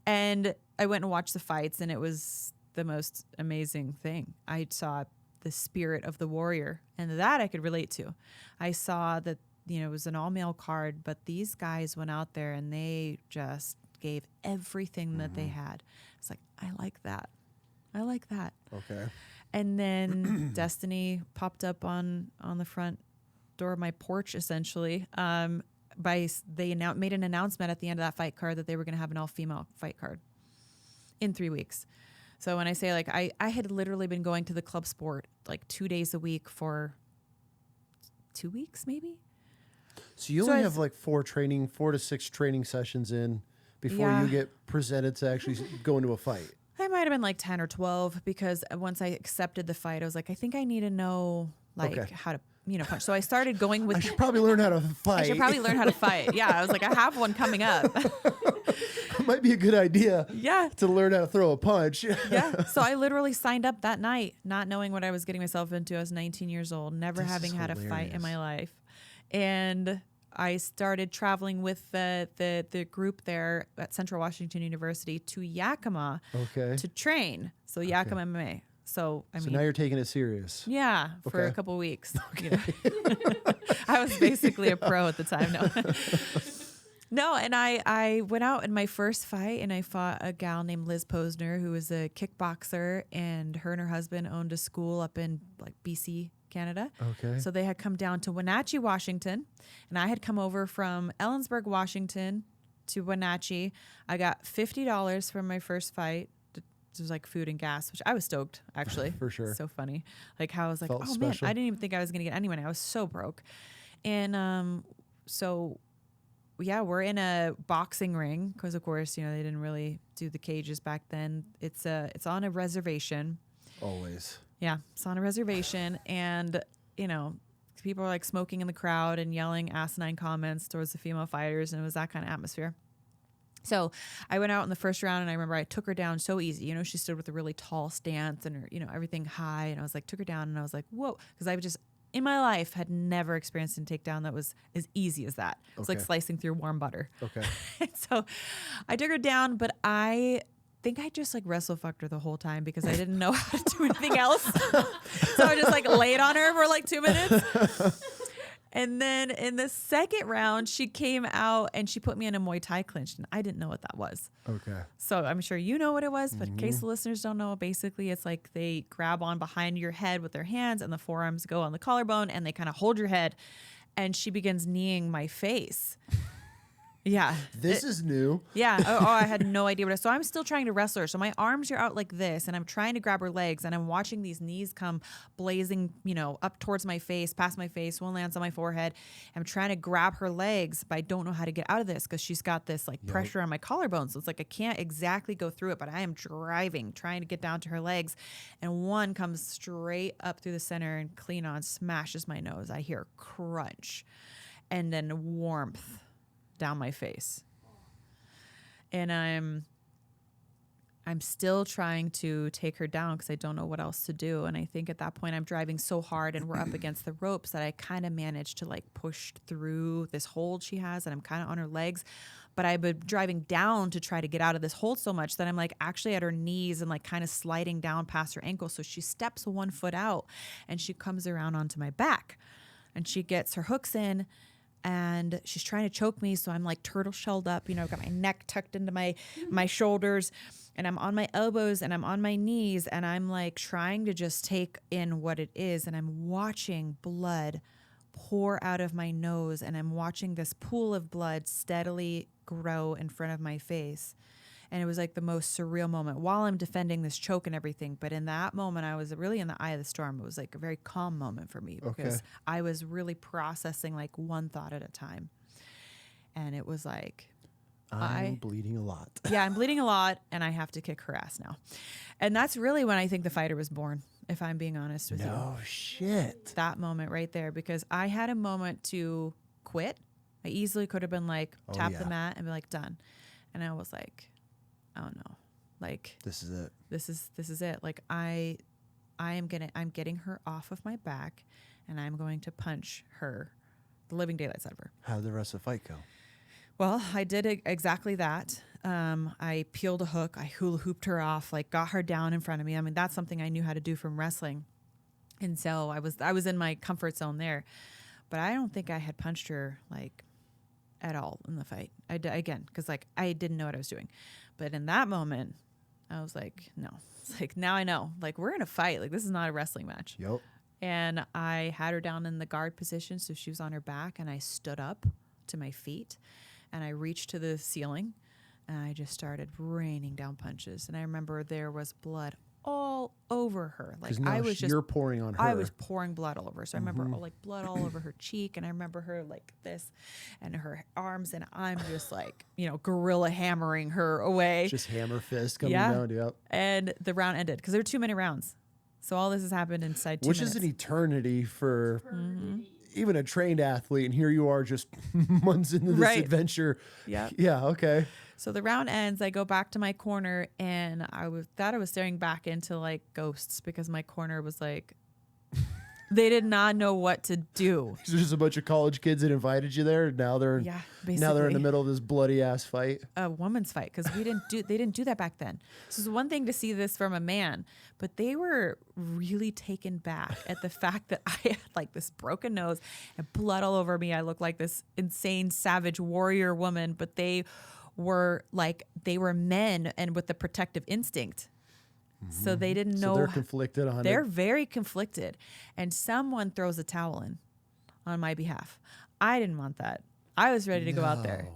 And I went and watched the fights, and it was the most amazing thing. I saw the spirit of the warrior, and that I could relate to. I saw that, it was an all-male card, but these guys went out there and they just gave everything that they had. It's like, I like that. I like that. Okay. And then Destiny popped up on the front door of my porch, essentially. They made an announcement at the end of that fight card that they were going to have an all-female fight card in 3 weeks. So when I say like, I had literally been going to the club sport like 2 days a week for 2 weeks, maybe. So you only have like 4 to 6 training sessions in before you get presented to actually go into a fight. I might have been like 10 or 12, because once I accepted the fight, I was like, I think I need to know how to, punch. So I started going with. I should probably learn how to fight. I should probably learn how to fight. Yeah. I was like, I have one coming up. It might be a good idea. Yeah. To learn how to throw a punch. Yeah. So I literally signed up that night, not knowing what I was getting myself into. I was 19 years old, never having had a fight in my life. And I started traveling with the group there at Central Washington University to Yakima to train. So Yakima MMA. So now you're taking it serious. Yeah, for a couple of weeks. I was basically a pro at the time. No, and I went out in my first fight, and I fought a gal named Liz Posner, who was a kickboxer, and her husband owned a school up in like BC, Canada. Okay. So they had come down to Wenatchee, Washington, and I had come over from Ellensburg, Washington to Wenatchee. I got $50 from my first fight. It was like food and gas, which I was stoked, actually. For sure. So funny. Like how I was like, Felt oh special. man, I didn't even think I was going to get any money. I was so broke. And we're in a boxing ring because, of course, they didn't really do the cages back then. It's on a reservation. Always. Yeah, it's on a reservation, and people are like smoking in the crowd and yelling asinine comments towards the female fighters, and it was that kind of atmosphere. So I went out in the first round, and I remember I took her down so easy. She stood with a really tall stance and her, everything high, and I was like, took her down, and I was like, whoa, because I just in my life had never experienced a takedown that was as easy as that. It's like slicing through warm butter. Okay. And so I took her down, but I think I just like wrestle fucked her the whole time because I didn't know how to do anything else. So I just like laid on her for like 2 minutes. And then in the second round, she came out and she put me in a Muay Thai clinch, and I didn't know what that was. Okay. So I'm sure you know what it was, but in case the listeners don't know, basically it's like they grab on behind your head with their hands, and the forearms go on the collarbone, and they kind of hold your head, and she begins kneeing my face. Yeah. This is new. Yeah. I had no idea what it was. So I'm still trying to wrestle her. So my arms are out like this, and I'm trying to grab her legs, and I'm watching these knees come blazing, up towards my face, past my face. One lands on my forehead. I'm trying to grab her legs, but I don't know how to get out of this because she's got this like pressure on my collarbone. So it's like I can't exactly go through it, but I am driving, trying to get down to her legs. And one comes straight up through the center and clean on, smashes my nose. I hear crunch and then warmth down my face. And I'm still trying to take her down because I don't know what else to do. And I think at that point I'm driving so hard and we're up against the ropes that I kind of managed to like push through this hold she has, and I'm kind of on her legs. But I've been driving down to try to get out of this hold so much that I'm like actually at her knees and like kind of sliding down past her ankle. So she steps 1 foot out and she comes around onto my back and she gets her hooks in. And she's trying to choke me, so I'm like turtle shelled up, I've got my neck tucked into my shoulders, and I'm on my elbows and I'm on my knees, and I'm like trying to just take in what it is, and I'm watching blood pour out of my nose, and I'm watching this pool of blood steadily grow in front of my face. And it was like the most surreal moment while I'm defending this choke and everything. But in that moment, I was really in the eye of the storm. It was like a very calm moment for me because I was really processing like one thought at a time. And it was like, I'm bleeding a lot. Yeah, I'm bleeding a lot and I have to kick her ass now. And that's really when I think the fighter was born, if I'm being honest with you. No shit. That moment right there, because I had a moment to quit. I easily could have been like, tap the mat and be like, done. And I was like, oh no, like this is it. This is it. Like I'm getting her off of my back and I'm going to punch her, the living daylights out of her. How did the rest of the fight go? Well, I did exactly that. I peeled a hook. I hula hooped her off, like got her down in front of me. I mean, that's something I knew how to do from wrestling. And so I was in my comfort zone there, but I don't think I had punched her like at all in the fight. Again, because like I didn't know what I was doing. But in that moment, I was like, no. It's like, now I know. Like, we're in a fight. Like, this is not a wrestling match. Yep. And I had her down in the guard position, so she was on her back, and I stood up to my feet, and I reached to the ceiling, and I just started raining down punches. And I remember there was blood all over her. Like, I was you're pouring on her. I was pouring blood all over her. So I remember blood all over her cheek, and I remember her like this and her arms, and I'm just like, gorilla hammering her away. Just hammer fist coming down. Yep. And the round ended because there were 2 minute rounds. So all this has happened inside 2 minutes. Which is an eternity for even a trained athlete. And here you are just months into this adventure. Yeah. Yeah. Okay. So the round ends. I go back to my corner, and I was staring back into like ghosts because my corner was like, they did not know what to do. So just a bunch of college kids that invited you there. Now they're in the middle of this bloody ass fight. A woman's fight, because they didn't do that back then. So it's one thing to see this from a man, but they were really taken back at the fact that I had like this broken nose and blood all over me. I looked like this insane savage warrior woman, but they were men and with the protective instinct. So they didn't know. So they're conflicted on it. They're very conflicted. And someone throws a towel in on my behalf. I didn't want that. I was ready to go out there.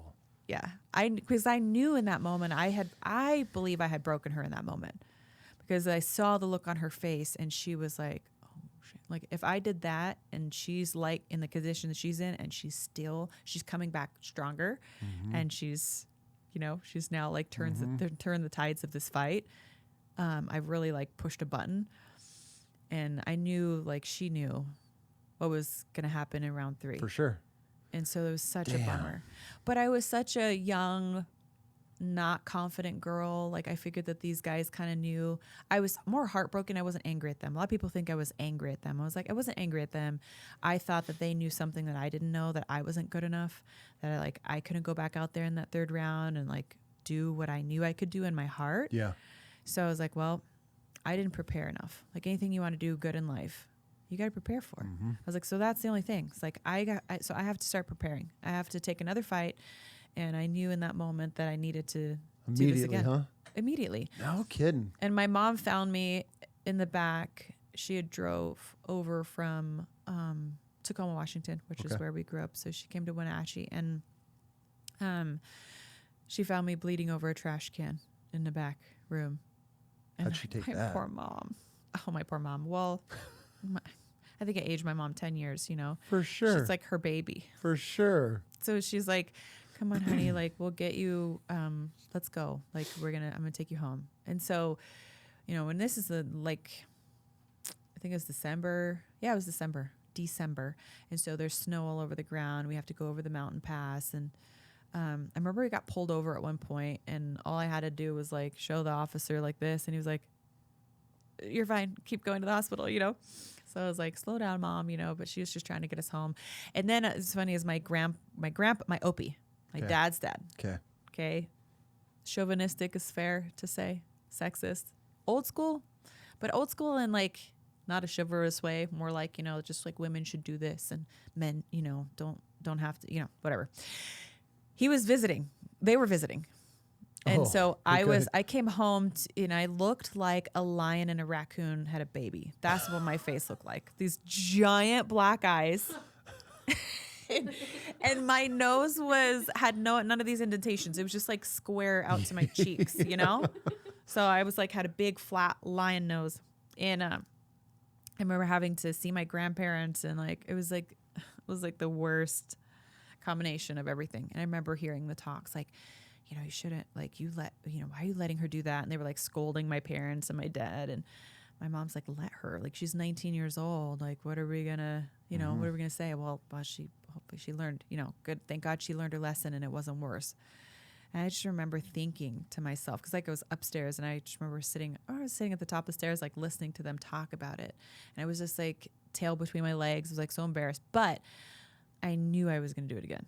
Yeah. Because I knew in that moment I believe I had broken her in that moment. Because I saw the look on her face and she was like, oh shit. Like if I did that and she's like in the condition that she's in and she's coming back stronger and she's now like turned the tides of this fight. I really like pushed a button, and I knew like she knew what was going to happen in round 3 for sure. And so it was such a bummer, but I was such a young, not confident girl. Like I figured that these guys kind of knew. I was more heartbroken. I wasn't angry at them. A lot of people think I was angry at them. I was like, I wasn't angry at them. I thought that they knew something that I didn't know, that I wasn't good enough, that I couldn't go back out there in that 3rd round and like do what I knew I could do in my heart. Yeah. So I was like, well, I didn't prepare enough. Like anything you want to do good in life, you got to prepare for. I was like, so that's the only thing. It's like, so I have to start preparing. I have to take another fight. And I knew in that moment that I needed to do this again. Huh? Immediately. No kidding. And my mom found me in the back. She had drove over from Tacoma, Washington, which is where we grew up. So she came to Wenatchee, and she found me bleeding over a trash can in the back room. And how'd she take that? My poor mom. Oh, my poor mom. Well, I think I aged my mom 10 years, For sure. She's like her baby. For sure. So she's like, come on, honey, like we'll get you, let's go. Like I'm going to take you home. And so, and this is I think it was December. Yeah, it was December. And so there's snow all over the ground. We have to go over the mountain pass. And I remember we got pulled over at one point, and all I had to do was like show the officer like this, and he was like, "You're fine. Keep going to the hospital," So I was like, "Slow down, Mom," but she was just trying to get us home. And then it's funny is my Opie, my dad's dad. Okay. Chauvinistic is fair to say, sexist, old school, but old school in like not a chivalrous way, more like just like women should do this and men don't have to whatever. He was visiting. They were visiting. And so I came home and I looked like a lion and a raccoon had a baby. That's what my face looked like. These giant black eyes. and my nose had none of these indentations. It was just like square out to my cheeks, So I was like, had a big flat lion nose. And I remember having to see my grandparents, and like, it was like the worst combination of everything. And I remember hearing the talks like, you know, you shouldn't, like, why are you letting her do that? And they were like scolding my parents and my dad. And my mom's like, let her, like, she's 19 years old. Like, what are we gonna, you know, what are we gonna say? Well, hopefully she learned, you know, good. Thank God she learned her lesson and it wasn't worse. And I just remember thinking to myself, because like I was upstairs and I just remember I was sitting at the top of the stairs, like listening to them talk about it. And I was just like tail between my legs. I was like so embarrassed, but I knew I was going to do it again.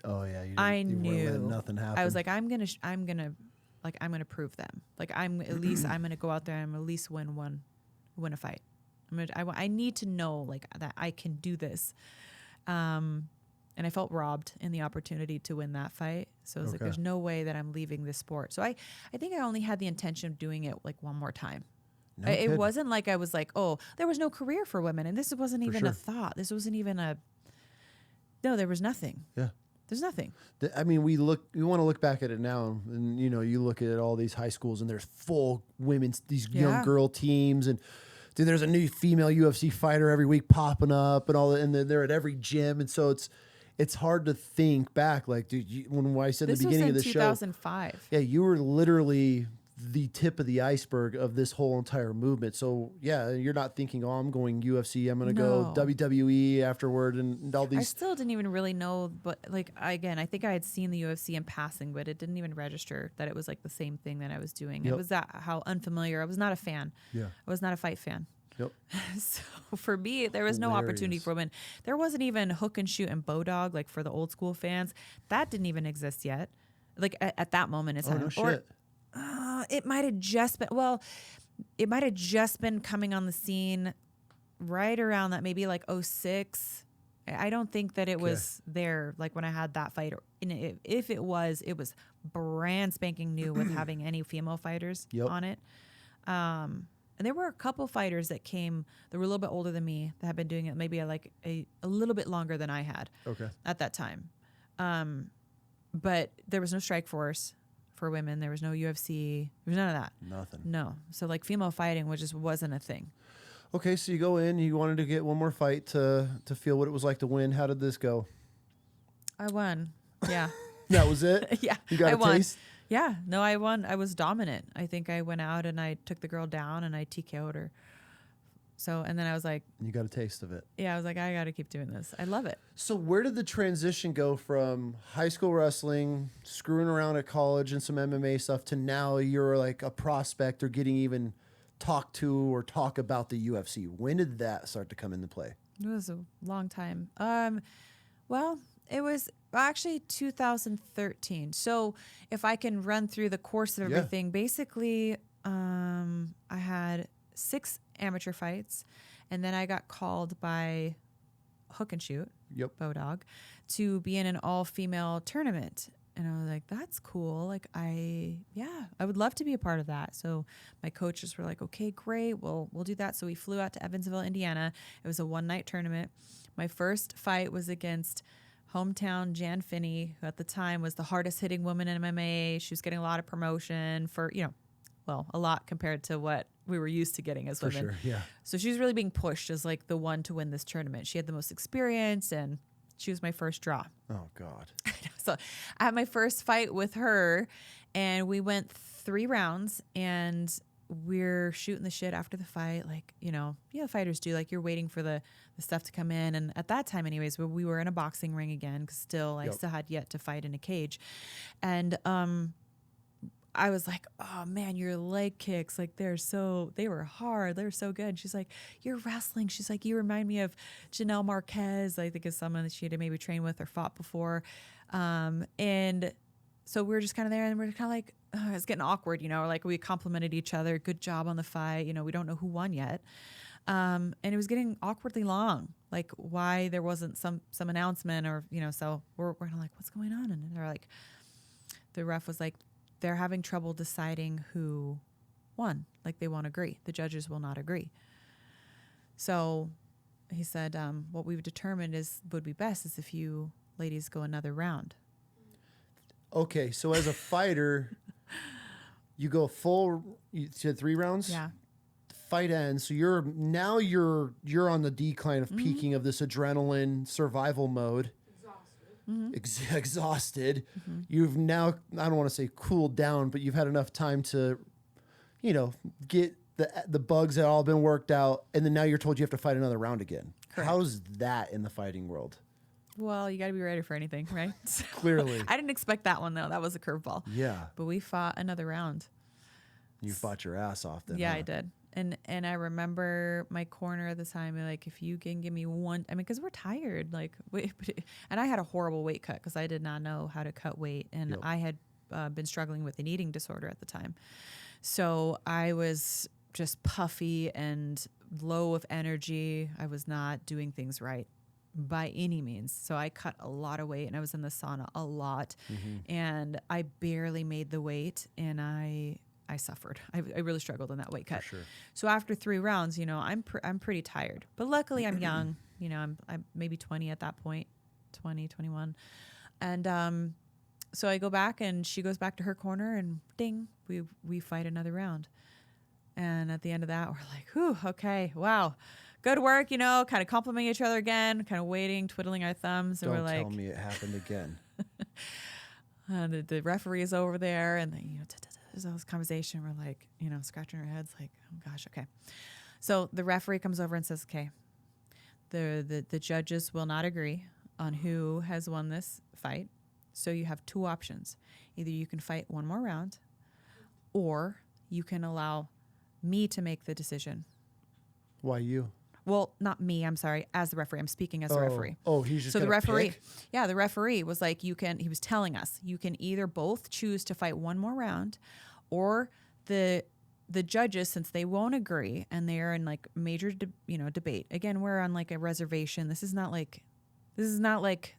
Oh yeah. I knew nothing happen. I was like, I'm going to prove them. Like I'm going to go out there and at least win a fight. I need to know like that I can do this. And I felt robbed in the opportunity to win that fight. So I was like, there's no way that I'm leaving this sport. So I think I only had the intention of doing it like one more time. No It kidding. wasn't like I was like, oh, there was no career for women. And this wasn't even a thought. This wasn't even no, there was nothing. Yeah. There's nothing. I mean, we want to look back at it now, and you know, you look at all these high schools, and there's full women's, these young girl teams, and dude, there's a new female UFC fighter every week popping up, and all, and they're at every gym, and so it's hard to think back, like, dude, when I said at the beginning of the show, 2005. yeah, you were literally the tip of the iceberg of this whole entire movement. So yeah, you're not thinking, oh, I'm going UFC, I'm going to go WWE afterward, and all these. I still didn't even really know, but like, I think I had seen the UFC in passing, but it didn't even register that it was like the same thing that I was doing. It was how unfamiliar. I was not a fan. Yeah. I was not a fight fan. Yep. So for me, there was no opportunity for women. There wasn't even hook and shoot and bow dog, like for the old school fans. That didn't even exist yet. Like at that moment in time. No shit. It might have just been coming on the scene right around that, maybe like 06. I don't think that it was there like when I had that fight. If it was brand spanking new with having any female fighters on it. And there were a couple fighters that were a little bit older than me that had been doing it maybe like a little bit longer than I had at that time. But there was no Strikeforce for women. There was no UFC. There was none of that. Nothing. No. So like female fighting just wasn't a thing. Okay, so you go in, you wanted to get one more fight to feel what it was like to win. How did this go? I won. Yeah. That was it? Yeah. You got a taste? Yeah. No, I won. I was dominant. I think I went out and I took the girl down and I TKO'd her. So, and then I was like, you got a taste of it. Yeah, I was like, I got to keep doing this. I love it. So where did the transition go from high school wrestling, screwing around at college and some MMA stuff, to now you're like a prospect or getting even talked to or talk about the UFC? When did that start to come into play? It was a long time. Well, it was actually 2013. So if I can run through the course of everything, basically, I had 6 amateur fights, and then I got called by Hook and Shoot, Bow Dog, to be in an all-female tournament. And I was like, that's cool. Like, I would love to be a part of that. So my coaches were like, okay, great. We'll do that. So we flew out to Evansville, Indiana. It was a one-night tournament. My first fight was against hometown Jan Finney, who at the time was the hardest hitting woman in MMA. She was getting a lot of promotion for, a lot compared to what we were used to getting as women. For sure, yeah. So she was really being pushed as like the one to win this tournament. She had the most experience, and she was my first draw. Oh, God. So I had my first fight with her, and we went 3 rounds, and we're shooting the shit after the fight. Like, fighters do. Like, you're waiting for the stuff to come in. And at that time, anyways, we were in a boxing ring again, because I still had yet to fight in a cage. And I was like, oh man, your leg kicks, like they were hard. They're so good. She's like, you're wrestling. She's like, you remind me of Janelle Marquez. I think is someone that she had maybe trained with or fought before. And so we were just kind of there, and we're kind of like, it's getting awkward, like we complimented each other. Good job on the fight. We don't know who won yet. And it was getting awkwardly long, like why there wasn't some announcement or, so we're kind of like, what's going on? And they're like, the ref was like, they're having trouble deciding who won. Like, they won't agree. The judges will not agree. So he said, what we've determined would be best is if you ladies go another round. Okay. So as a fighter, you go you said 3 rounds? Yeah. Fight ends. So you're on the decline of peaking of this adrenaline survival mode. exhausted. You've now, I don't want to say cooled down, but you've had enough time to, get the bugs that all been worked out. And then now you're told you have to fight another round again. Correct. How's that in the fighting world? Well, you got to be ready for anything, right? Clearly. I didn't expect that one, though. That was a curveball. Yeah. But we fought another round. You fought your ass off then. Yeah, huh? I did. And I remember my corner at the time, like, if you can give me one, I mean, because we're tired, like, and I had a horrible weight cut because I did not know how to cut weight. And Yep. I had been struggling with an eating disorder at the time. So I was just puffy and low of energy. I was not doing things right by any means. So I cut a lot of weight and I was in the sauna a lot and I barely made the weight and I suffered. I really struggled in that weight cut. For sure. So after 3 rounds, I'm pretty tired, but luckily I'm young, I'm maybe 20 at that point, 20, 21. And, so I go back and she goes back to her corner and ding, we fight another round. And at the end of that, we're like, whew, okay, wow. Good work, kind of complimenting each other again, kind of waiting, twiddling our thumbs. And Don't we're like, tell me it happened again. the referee is over there and there's all this conversation. We're like, scratching our heads like, oh gosh, okay. So the referee comes over and says, okay, the judges will not agree on who has won this fight. So you have 2 options. Either you can fight one more round or you can allow me to make the decision. Why you? Well, not me. I'm sorry. As the referee, I'm speaking as the referee. Oh, he's just so the gonna referee. pick? Yeah, the referee was like, he was telling us you can either both choose to fight one more round, or the judges, since they won't agree and they are in like major debate. Again, we're on like a reservation. This is not like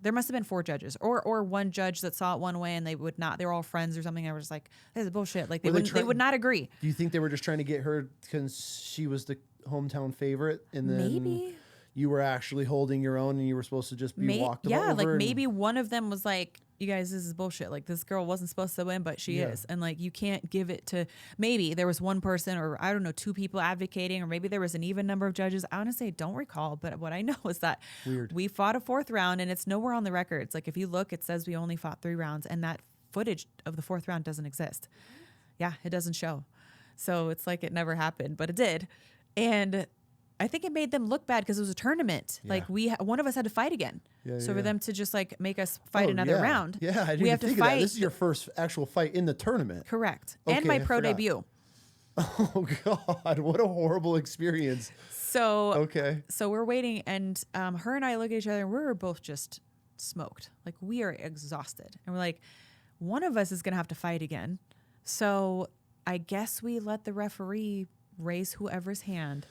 there must have been 4 judges or one judge that saw it one way and they would not. They were all friends or something. They were just like, this is bullshit. Like they would not agree. Do you think they were just trying to get her because she was the hometown favorite, and then Maybe you were actually holding your own and you were supposed to just be walked over? like maybe one of them was like, you guys, this is bullshit. Like this girl wasn't supposed to win, but she is. And like, you can't give it to, maybe there was one person or I don't know, 2 people advocating, or maybe there was an even number of judges. I honestly don't recall, but what I know is that we fought a 4th round and it's nowhere on the record. It's like, if you look, it says we only fought 3 rounds and that footage of the 4th round doesn't exist. Yeah, it doesn't show. So it's like it never happened, but it did. And I think it made them look bad because it was a tournament. Yeah. Like one of us had to fight again. So for them to just like make us fight another yeah. round. Yeah, I didn't we even have to think fight. of that. This is your first actual fight in the tournament. Correct. Okay, and my I pro forgot. debut. Oh God, what a horrible experience. So we're waiting and her and I look at each other and we're both just smoked. Like we are exhausted. And we're like, one of us is going to have to fight again. So I guess we let the referee raise whoever's hand.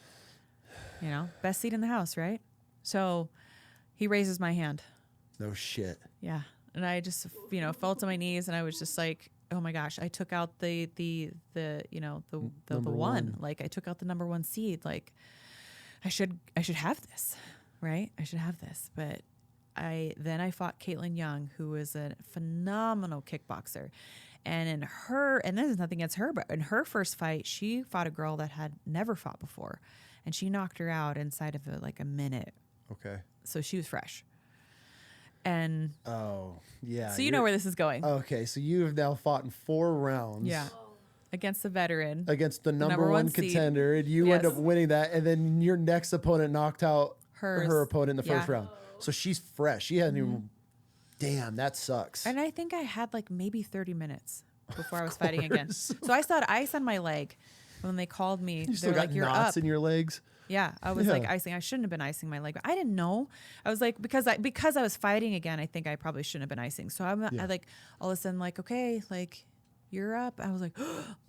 Best seat in the house, right? So he raises my hand. No shit. Yeah. And I just, fell to my knees and I was just like, oh my gosh, I took out the one. Like I took out the number 1 seed. Like I should have this, right? I should have this. But I fought Caitlin Young, who is a phenomenal kickboxer. And this is nothing against her, but in her first fight, she fought a girl that had never fought before. And she knocked her out inside of a minute. Okay. So she was fresh. And oh, yeah. So you know where this is going. Okay, so you have now fought in 4 rounds. Yeah. Against the veteran. Against the number 1 contender. And you end up winning that. And then your next opponent knocked out her opponent in the first round. So she's fresh. She hadn't even... Damn, that sucks. And I think I had like maybe 30 minutes before I was fighting again. So I saw ice on my leg when they called me. You still got knots in your legs? Yeah, I was like icing. I shouldn't have been icing my leg. But I didn't know. I was like, because I was fighting again, I think I probably shouldn't have been icing. So I like all of a sudden like, okay, like you're up. I was like,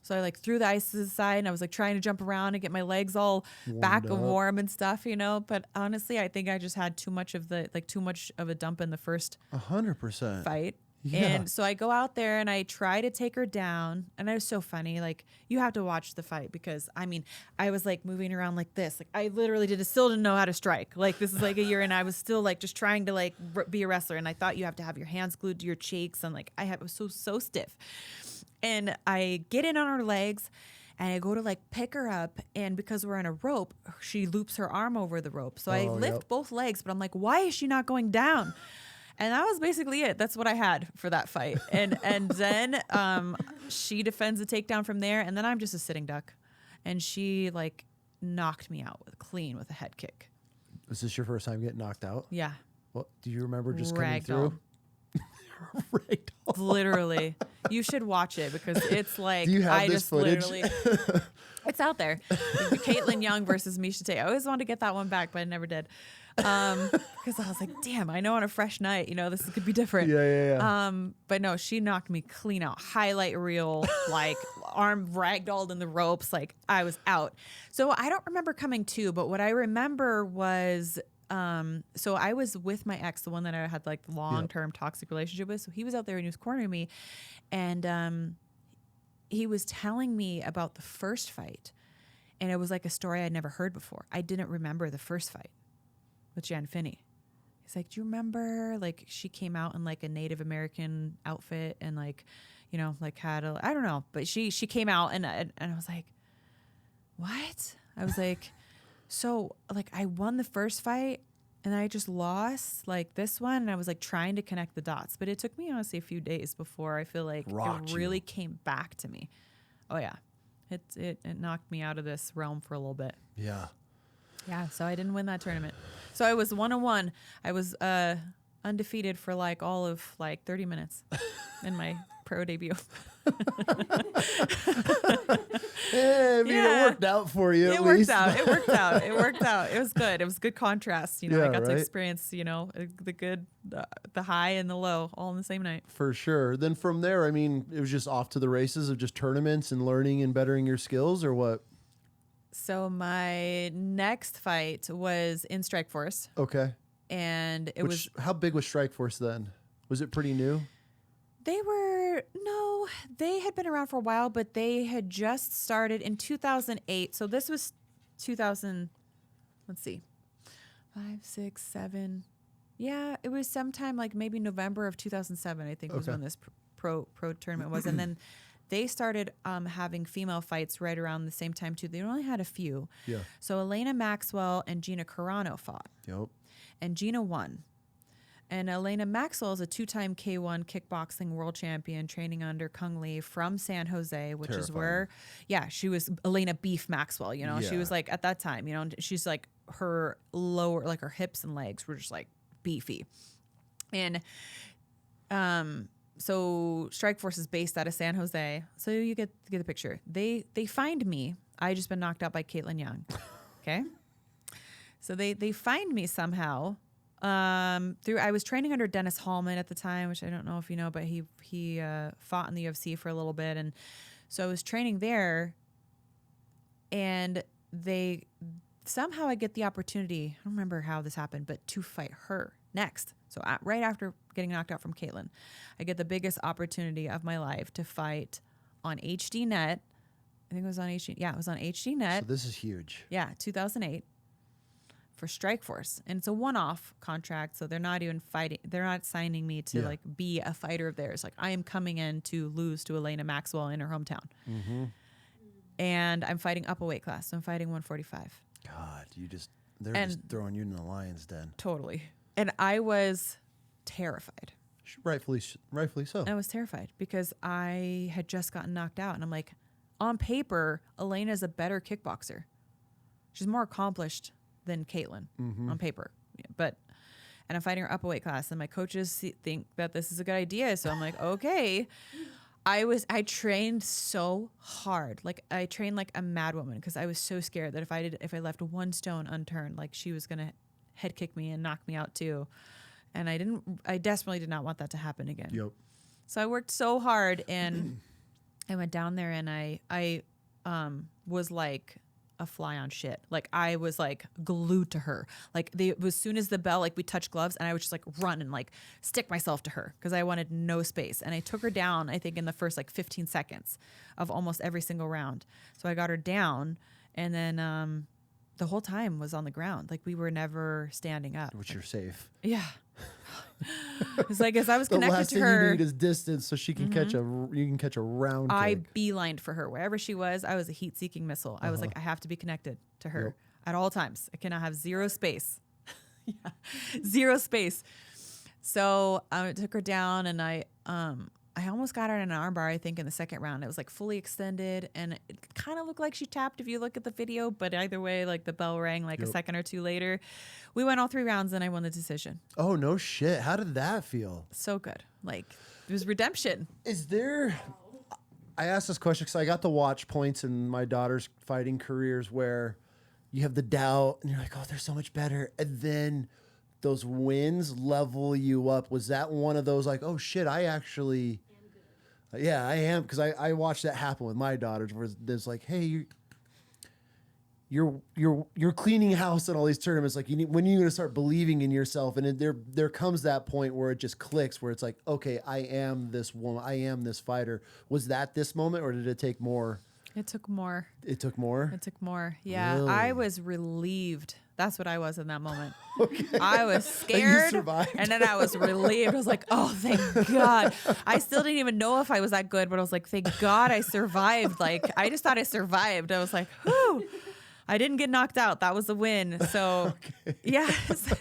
so I like threw the ice aside and I was like trying to jump around and get my legs all back and warm and stuff, But honestly, I think I just had too much of a dump in the first 100% fight. Yeah. And so I go out there and I try to take her down. And it was so funny. Like, you have to watch the fight because, I was like moving around like this. Like, I literally still didn't know how to strike. Like, this is like a year and I was still like just trying to like be a wrestler. And I thought you have to have your hands glued to your cheeks. And like, I was so stiff. And I get in on her legs and I go to like pick her up. And because we're on a rope, she loops her arm over the rope. So I lift both legs, but I'm like, why is she not going down? And that was basically it. That's what I had for that fight. And then she defends the takedown from there, and then I'm just a sitting duck. And she like knocked me out clean with a head kick. Was this your first time getting knocked out? Yeah. What do you remember just coming Ragdoll. through? Ragdoll. Literally. You should watch it because it's like Do you have I this just footage? literally it's out there. Caitlin Young versus Miesha Tate. I always wanted to get that one back, but I never did. Because I was like, damn, I know on a fresh night, this could be different. Yeah. But no, she knocked me clean out. Highlight reel, like arm ragdolled in the ropes, like I was out. So I don't remember coming to, but what I remember was, so I was with my ex, the one that I had like the long-term toxic relationship with. So he was out there and he was cornering me, and he was telling me about the first fight, and it was like a story I'd never heard before. I didn't remember the first fight with Jan Finney. He's like, do you remember, like, she came out in like a Native American outfit and like, like had a, I don't know, but she came out and I was like, what? I was like, so like I won the first fight and I just lost like this one. And I was like trying to connect the dots, but it took me honestly a few days before I feel like it really came back to me. Oh yeah. It knocked me out of this realm for a little bit. Yeah. Yeah, so I didn't win that tournament. So I was 1-1. I was undefeated for like all of like 30 minutes in my pro debut. Hey, I mean, it worked out for you. It worked out. It worked out. It worked out. It was good. It was good contrast. I got to experience, the good, the high and the low all in the same night. For sure. Then from there, I mean, it was just off to the races of just tournaments and learning and bettering your skills, or what? So my next fight was in Strikeforce. Okay. And how big was Strikeforce then? Was it pretty new? They had been around for a while, but they had just started in 2008. So this was 2000, let's see, 5, 6, 7. Yeah, it was sometime like maybe November of 2007, I think was when this pro tournament was. And then they started having female fights right around the same time too. They only had a few. Yeah. So Elena Maxwell and Gina Carano fought. Yep. And Gina won. And Elena Maxwell is a 2-time K1 kickboxing world champion training under Kung Lee from San Jose, which is where, she was Elena Beef Maxwell, She was like, at that time, she's like her lower, like her hips and legs were just like beefy. And so Strikeforce is based out of San Jose. So you get the picture. They find me. I just been knocked out by Caitlin Young. Okay. So they find me somehow. I was training under Dennis Hallman at the time, which I don't know if you know, but he fought in the UFC for a little bit. And so I was training there, and somehow I get the opportunity, I don't remember how this happened, but to fight her next. So right after getting knocked out from Caitlin, I get the biggest opportunity of my life to fight on HDNet. I think it was on HD. Yeah, it was on HDNet. So this is huge. Yeah, 2008. For Strikeforce, and it's a one-off contract, so they're not even fighting. They're not signing me to like be a fighter of theirs. Like I am coming in to lose to Elena Maxwell in her hometown, and I'm fighting up a weight class. So I'm fighting 145. God, they're just throwing you in the lion's den. Totally, and I was terrified. Rightfully so. I was terrified because I had just gotten knocked out, and I'm like, on paper, Elena's a better kickboxer. She's more accomplished than Caitlin on paper, and I'm fighting her up a weight class, and my coaches think that this is a good idea. So I'm like, okay. I trained so hard. Like I trained like a mad woman because I was so scared that if I left one stone unturned, like she was going to head kick me and knock me out too. And I desperately did not want that to happen again. Yep. So I worked so hard, and I went down there, and I was like a fly on shit. Like I was like glued to her. Like as soon as the bell, like we touched gloves, and I would just like run and like stick myself to her because I wanted no space. And I took her down, I think in the first like 15 seconds of almost every single round. So I got her down, and then the whole time was on the ground. Like we were never standing up. Which you're safe. Yeah. It's like as I was connected to her. The last thing you need is distance, so she can you can catch a round I kick. beelined for her wherever she was. I was a heat-seeking missile. I was like, I have to be connected to her at all times. I cannot have zero space. Zero space. So I took her down, and I almost got her in an armbar, I think, in the second round. It was like fully extended, and it kind of looked like she tapped if you look at the video, but either way, like the bell rang like a second or two later. We went all 3 rounds, and I won the decision. Oh, no shit. How did that feel? So good. Like, it was redemption. Is there... I asked this question because I got to watch points in my daughter's fighting careers where you have the doubt and you're like, oh, they're so much better. And then those wins level you up. Was that one of those like, oh shit, I actually, yeah, I am. Because I watched that happen with my daughters where there's like, hey, you're cleaning house in all these tournaments. Like when are you going to start believing in yourself? And there comes that point where it just clicks, where it's like, okay, I am this woman. I am this fighter. Was that this moment, or did it take more? It took more. It took more? It took more. Yeah. Really? I was relieved. That's what I was in that moment. Okay. I was scared. And then I was relieved. I was like, oh, thank God. I still didn't even know if I was that good, but I was like, thank God I survived. Like, I just thought I survived. I was like, whew. I didn't get knocked out. That was the win. So, yes.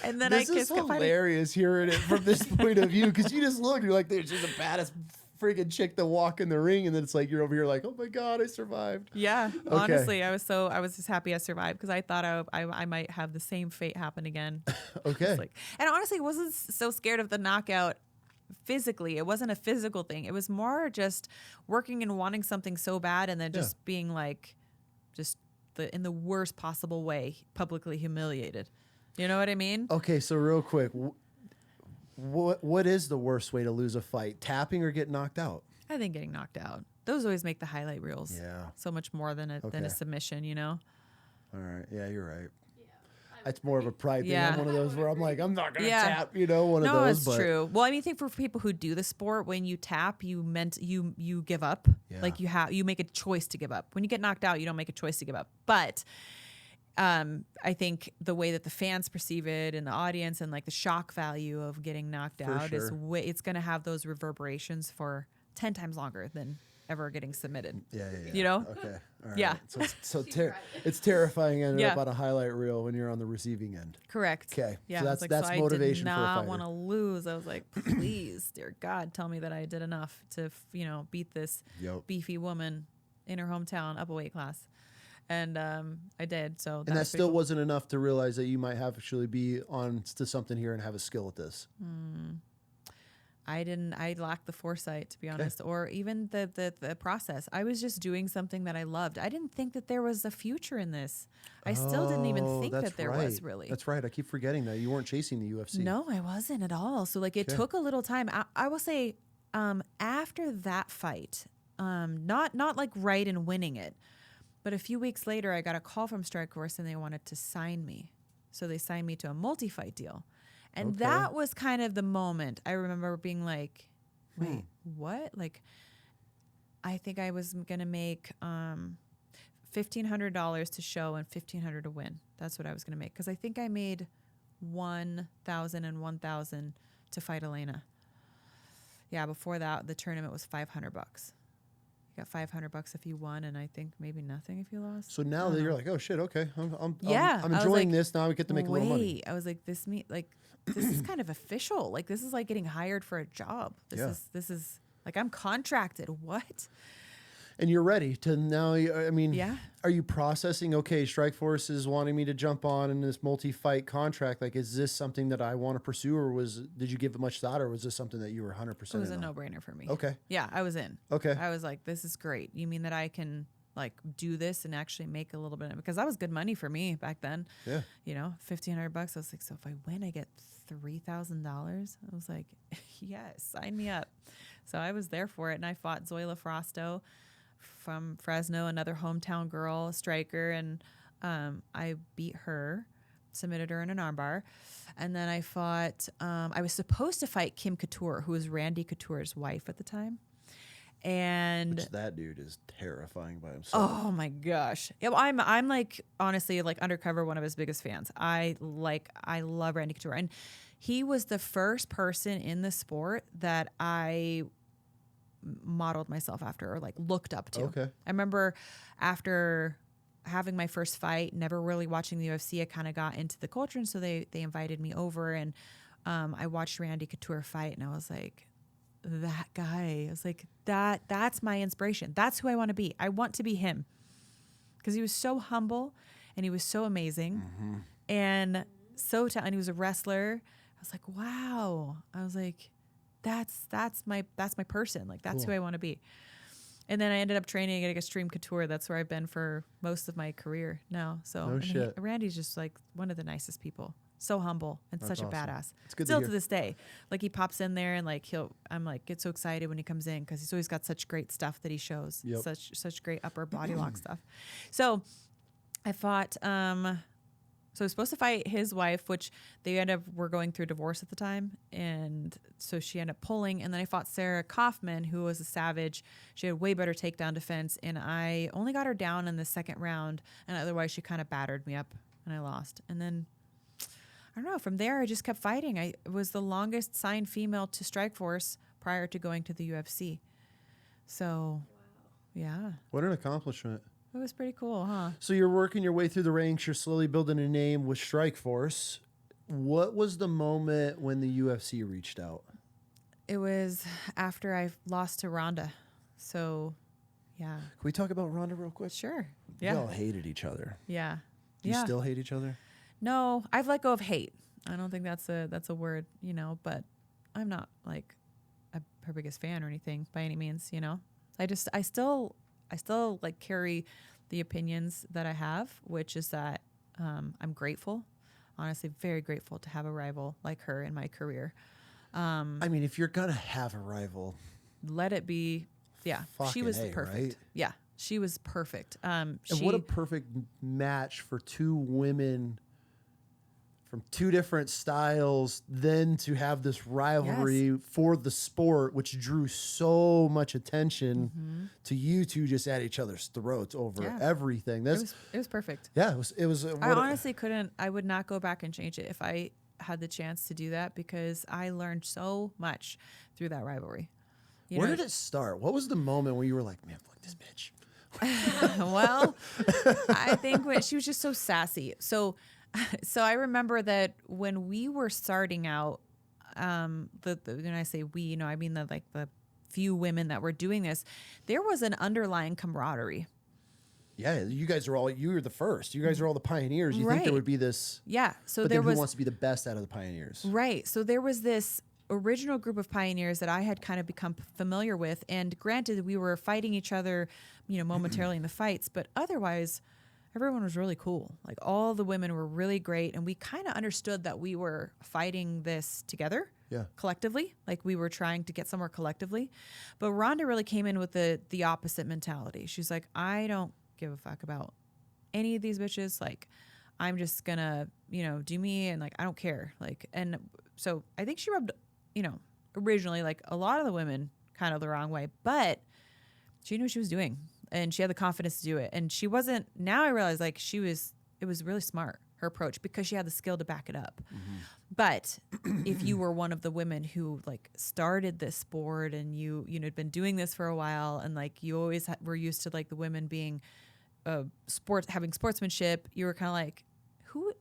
And then this is hilarious hearing it from this point of view, because you just look, you're like, there's just the baddest freaking chick to walk in the ring, and then it's like you're over here like, oh my God, I survived. Yeah, okay. Honestly, I was just happy I survived, because I thought I might have the same fate happen again. Okay. And honestly, I wasn't so scared of the knockout physically. It wasn't a physical thing. It was more just working and wanting something so bad, and then just being like, just in the worst possible way, publicly humiliated. You know what I mean? Okay, so real quick, what is the worst way to lose a fight? Tapping or get knocked out? I think getting knocked out. Those always make the highlight reels. Yeah. So much more than a submission, you know? All right. Yeah, you're right. It's more of a pride thing. I'm one of those where I'm like, I'm not going to tap, one of those. No, it's true. Well, I mean, I think for people who do the sport, when you tap, you give up. Yeah. Like you make a choice to give up. When you get knocked out, you don't make a choice to give up. But I think the way that the fans perceive it and the audience, and like the shock value of getting knocked out is it's going to have those reverberations for 10 times longer than ever getting submitted. Yeah. You know? Okay. All right. Yeah. So it's terrifying ending up on a highlight reel when you're on the receiving end. Correct. Okay. Yeah. So that's motivation for a fighter. I did not want to lose. I was like, please, dear God, tell me that I did enough to, beat this beefy woman in her hometown up a weight class. And I did. So that still wasn't enough to realize that you might actually be on to something here and have a skill at this. I lacked the foresight, to be honest, or even the process. I was just doing something that I loved. I didn't think that there was a future in this. I still didn't even think that there was, really. That's right. I keep forgetting that you weren't chasing the UFC. No, I wasn't at all. So like it took a little time. I will say after that fight, not like right in winning it, but a few weeks later, I got a call from Strikeforce and they wanted to sign me. So they signed me to a multi-fight deal. And that was kind of the moment I remember being like, wait, what? Like, I think I was going to make $1,500 to show and $1,500 to win. That's what I was going to make. Because I think I made $1,000 and $1,000 to fight Elena. Yeah, before that, the tournament was $500. You got $500 if you won, and I think maybe nothing if you lost. So now that you're like, oh shit, okay, I'm I'm enjoying this. Now I get to make a little money. I was like, this is kind of official. Like, this is like getting hired for a job. This is like, I'm contracted. What? And you're ready to now. I mean, are you processing? Okay, Strikeforce is wanting me to jump on in this multi-fight contract. Like, is this something that I want to pursue, or did you give it much thought, or was this something that you were 100%? It was a no-brainer for me. Okay. Yeah, I was in. Okay. I was like, this is great. You mean that I can do this and actually make a little bit of, because that was good money for me back then. Yeah. $1,500. I was like, so if I win, I get $3,000. I was like, yes, sign me up. So I was there for it, and I fought Zoila Frosto from Fresno, another hometown girl, striker, and I beat her, submitted her in an armbar, and then I fought. I was supposed to fight Kim Couture, who was Randy Couture's wife at the time, and that dude is terrifying by himself. Oh my gosh, yeah, I'm like, honestly, like, undercover one of his biggest fans. I love Randy Couture, and he was the first person in the sport that I modeled myself after, or like looked up to. Okay. I remember after having my first fight, never really watching the UFC, I kind of got into the culture, and so they invited me over, and I watched Randy Couture fight, and I was like, that guy. I was like, that's my inspiration. That's who I want to be. I want to be him, because he was so humble and he was so amazing and and he was a wrestler. I was like, wow. I was like, that's my person. Like, that's who I want to be. And then I ended up training at Extreme Couture. That's where I've been for most of my career now. So No shit. Randy's just like one of the nicest people. So humble and That's such awesome. a badass. It's good Still to to hear. this day. Like, he pops in there and like I'm like, get so excited when he comes in, because he's always got such great stuff that he shows. Yep. Such great upper body lock stuff. So I fought so I was supposed to fight his wife, which they were going through divorce at the time. And so she ended up pulling. And then I fought Sarah Kaufman, who was a savage. She had way better takedown defense. And I only got her down in the second round. And otherwise, she kind of battered me up and I lost. And then, I don't know, from there, I just kept fighting. I was the longest signed female to Strikeforce prior to going to the UFC. So, yeah, What an accomplishment. it was pretty cool, huh? So you're working your way through the ranks. You're slowly building a name with Strikeforce. What was the moment when the UFC reached out? It was after I lost to Rhonda. So, yeah. Can we talk about Ronda real quick? Sure. We Yeah. all hated each other. Yeah. Do you still hate each other? No, I've let go of hate. I don't think that's a word, but I'm not like her biggest fan or anything by any means, I still like carry the opinions that I have, which is that I'm grateful, honestly, very grateful to have a rival like her in my career. I mean, if you're going to have a rival, Let it be. Yeah. She was fucking A, perfect. right? Yeah. She was perfect. And what a perfect match for two women from two different styles, then to have this rivalry for the sport, which drew so much attention to you two just at each other's throats over everything. it was perfect. Yeah, it was. I honestly I would not go back and change it if I had the chance to do that, because I learned so much through that rivalry. Where did it start? What was the moment where you were like, man, fuck this bitch? Well, I think she was just so sassy. So I remember that when we were starting out, when I say we, I mean the few women that were doing this, there was an underlying camaraderie. Yeah, you were the first. You guys are all the pioneers. You think there would be this. Yeah. So but there then was. Who wants to be the best out of the pioneers? Right. So there was this original group of pioneers that I had kind of become familiar with. And granted, we were fighting each other, momentarily in the fights, but otherwise, everyone was really cool. Like, all the women were really great. And we kind of understood that we were fighting this together. Yeah. Collectively, like we were trying to get somewhere collectively. But Rhonda really came in with the opposite mentality. She's like, I don't give a fuck about any of these bitches. Like, I'm just gonna, do me, and like, I don't care. Like, and so I think she rubbed, originally, like, a lot of the women kind of the wrong way, but she knew what she was doing and she had the confidence to do it. And she wasn't, now I realize, like, it was really smart, her approach, because she had the skill to back it up. Mm-hmm. But if you were one of the women who like started this sport and you had been doing this for a while, and like you always were used to like the women being having sportsmanship, you were kind of like, who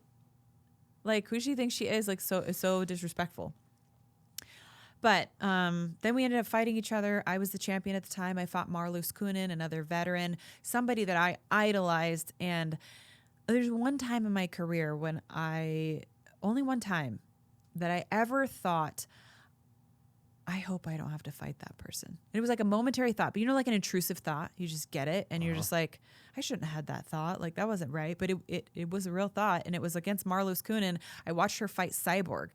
does she think she is? Like, so disrespectful. But then we ended up fighting each other. I was the champion at the time. I fought Marloes Kunin, another veteran, somebody that I idolized. And there's one time in my career only one time that I ever thought, I hope I don't have to fight that person. And it was like a momentary thought, but like an intrusive thought. You just get it, and you're just like, I shouldn't have had that thought. Like, that wasn't right. But it was a real thought, and it was against Marloes Kunin. I watched her fight Cyborg.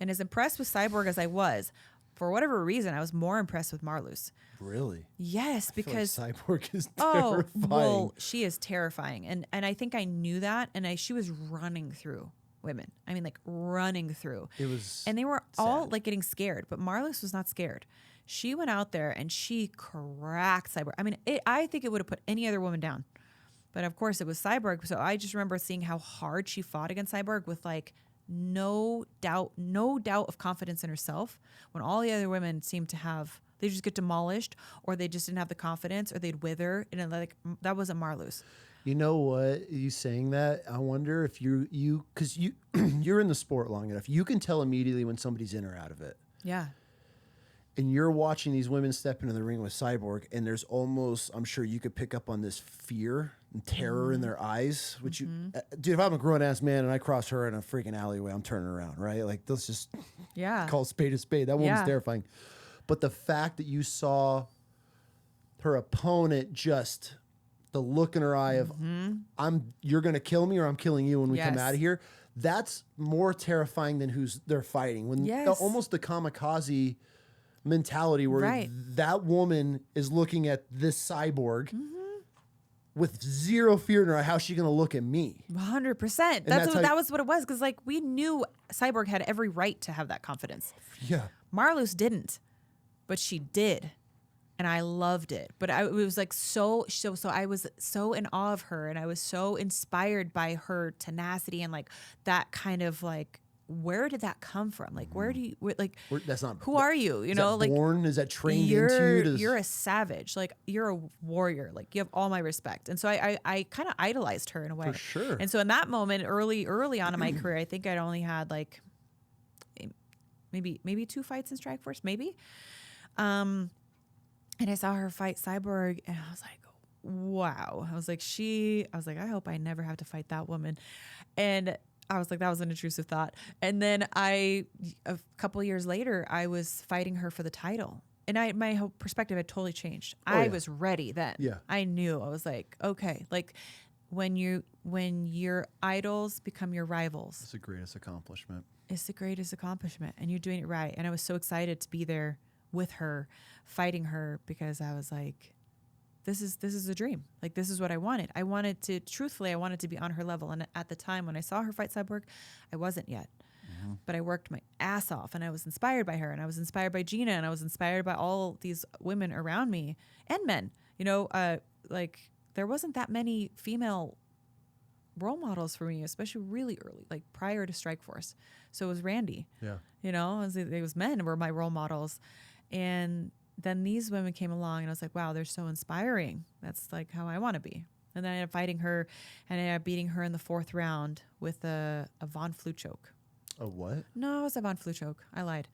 And as impressed with Cyborg as I was, for whatever reason, I was more impressed with Marloes. Really? Yes, because Cyborg is terrifying. Well, she is terrifying, and I think I knew that, and she was running through women. I mean, like, running through. It was, and they were all like getting scared, but Marloes was not scared. She went out there and she cracked Cyborg. I mean, I think it would have put any other woman down, but of course it was Cyborg. So I just remember seeing how hard she fought against Cyborg with like no doubt of confidence in herself, when all the other women seemed to have, they just get demolished, or they just didn't have the confidence, or they'd wither. And like, that wasn't Marloes. You know what? You saying that, I wonder if because you're in the sport long enough, you can tell immediately when somebody's in or out of it. Yeah. And you're watching these women step into the ring with Cyborg, and there's almost, I'm sure you could pick up on this fear and terror in their eyes, which dude, if I'm a grown ass man and I cross her in a freaking alleyway, I'm turning around, right? Like, let's just call spade a spade. That woman's terrifying. But the fact that you saw her opponent, just the look in her eye of, you're going to kill me or I'm killing you when we come out of here. That's more terrifying than who's they're fighting. When almost the kamikaze mentality where that woman is looking at this cyborg with zero fear in her eye. How's she going to look at me? 100%. That was what it was. Cause like we knew Cyborg had every right to have that confidence. Yeah. Marloes didn't, but she did. And I loved it. But it was like so I was so in awe of her, and I was so inspired by her tenacity and like that kind of like, where did that come from? Like, that's not, who are you? You know, like born? Is that trained into you? You're a savage. Like you're a warrior. Like you have all my respect. And so I kind of idolized her in a way. For sure. And so in that moment, early on in my career, I think I'd only had like maybe 2 fights in Strikeforce, maybe. And I saw her fight Cyborg, and I was like, wow. I was like, I hope I never have to fight that woman. And I was like, that was an intrusive thought. And then a couple of years later, I was fighting her for the title. And my whole perspective had totally changed. I was ready then. Yeah. I knew. I was like, okay. Like when your idols become your rivals. It's the greatest accomplishment. It's the greatest accomplishment. And you're doing it right. And I was so excited to be there with her, fighting her, because I was like, this is a dream. Like, this is what I wanted. I wanted to be on her level. And at the time when I saw her fight Cyborg, I wasn't yet. But I worked my ass off, and I was inspired by her, and I was inspired by Gina, and I was inspired by all these women around me and men. You know, like there wasn't that many female role models for me, especially really early, like prior to Strikeforce. So it was Randy. Yeah. You know, it was men were my role models. And then these women came along, and I was like, wow, they're so inspiring. That's like how I want to be. And then I ended up fighting her, and I ended up beating her in the 4th round with a Von Flue choke. A what? No, it was a Von Flue choke. I lied.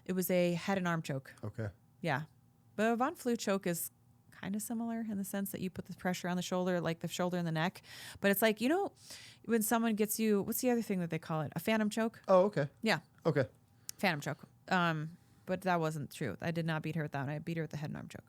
It was a head and arm choke. Okay. Yeah. But a Von Flue choke is kind of similar in the sense that you put the pressure on the shoulder, like the shoulder and the neck. But it's like, you know, when someone gets you, what's the other thing that they call it? A phantom choke? Oh, okay. Yeah. Okay. Phantom choke. But that wasn't true. I did not beat her with that one. I beat her with the head and arm choke.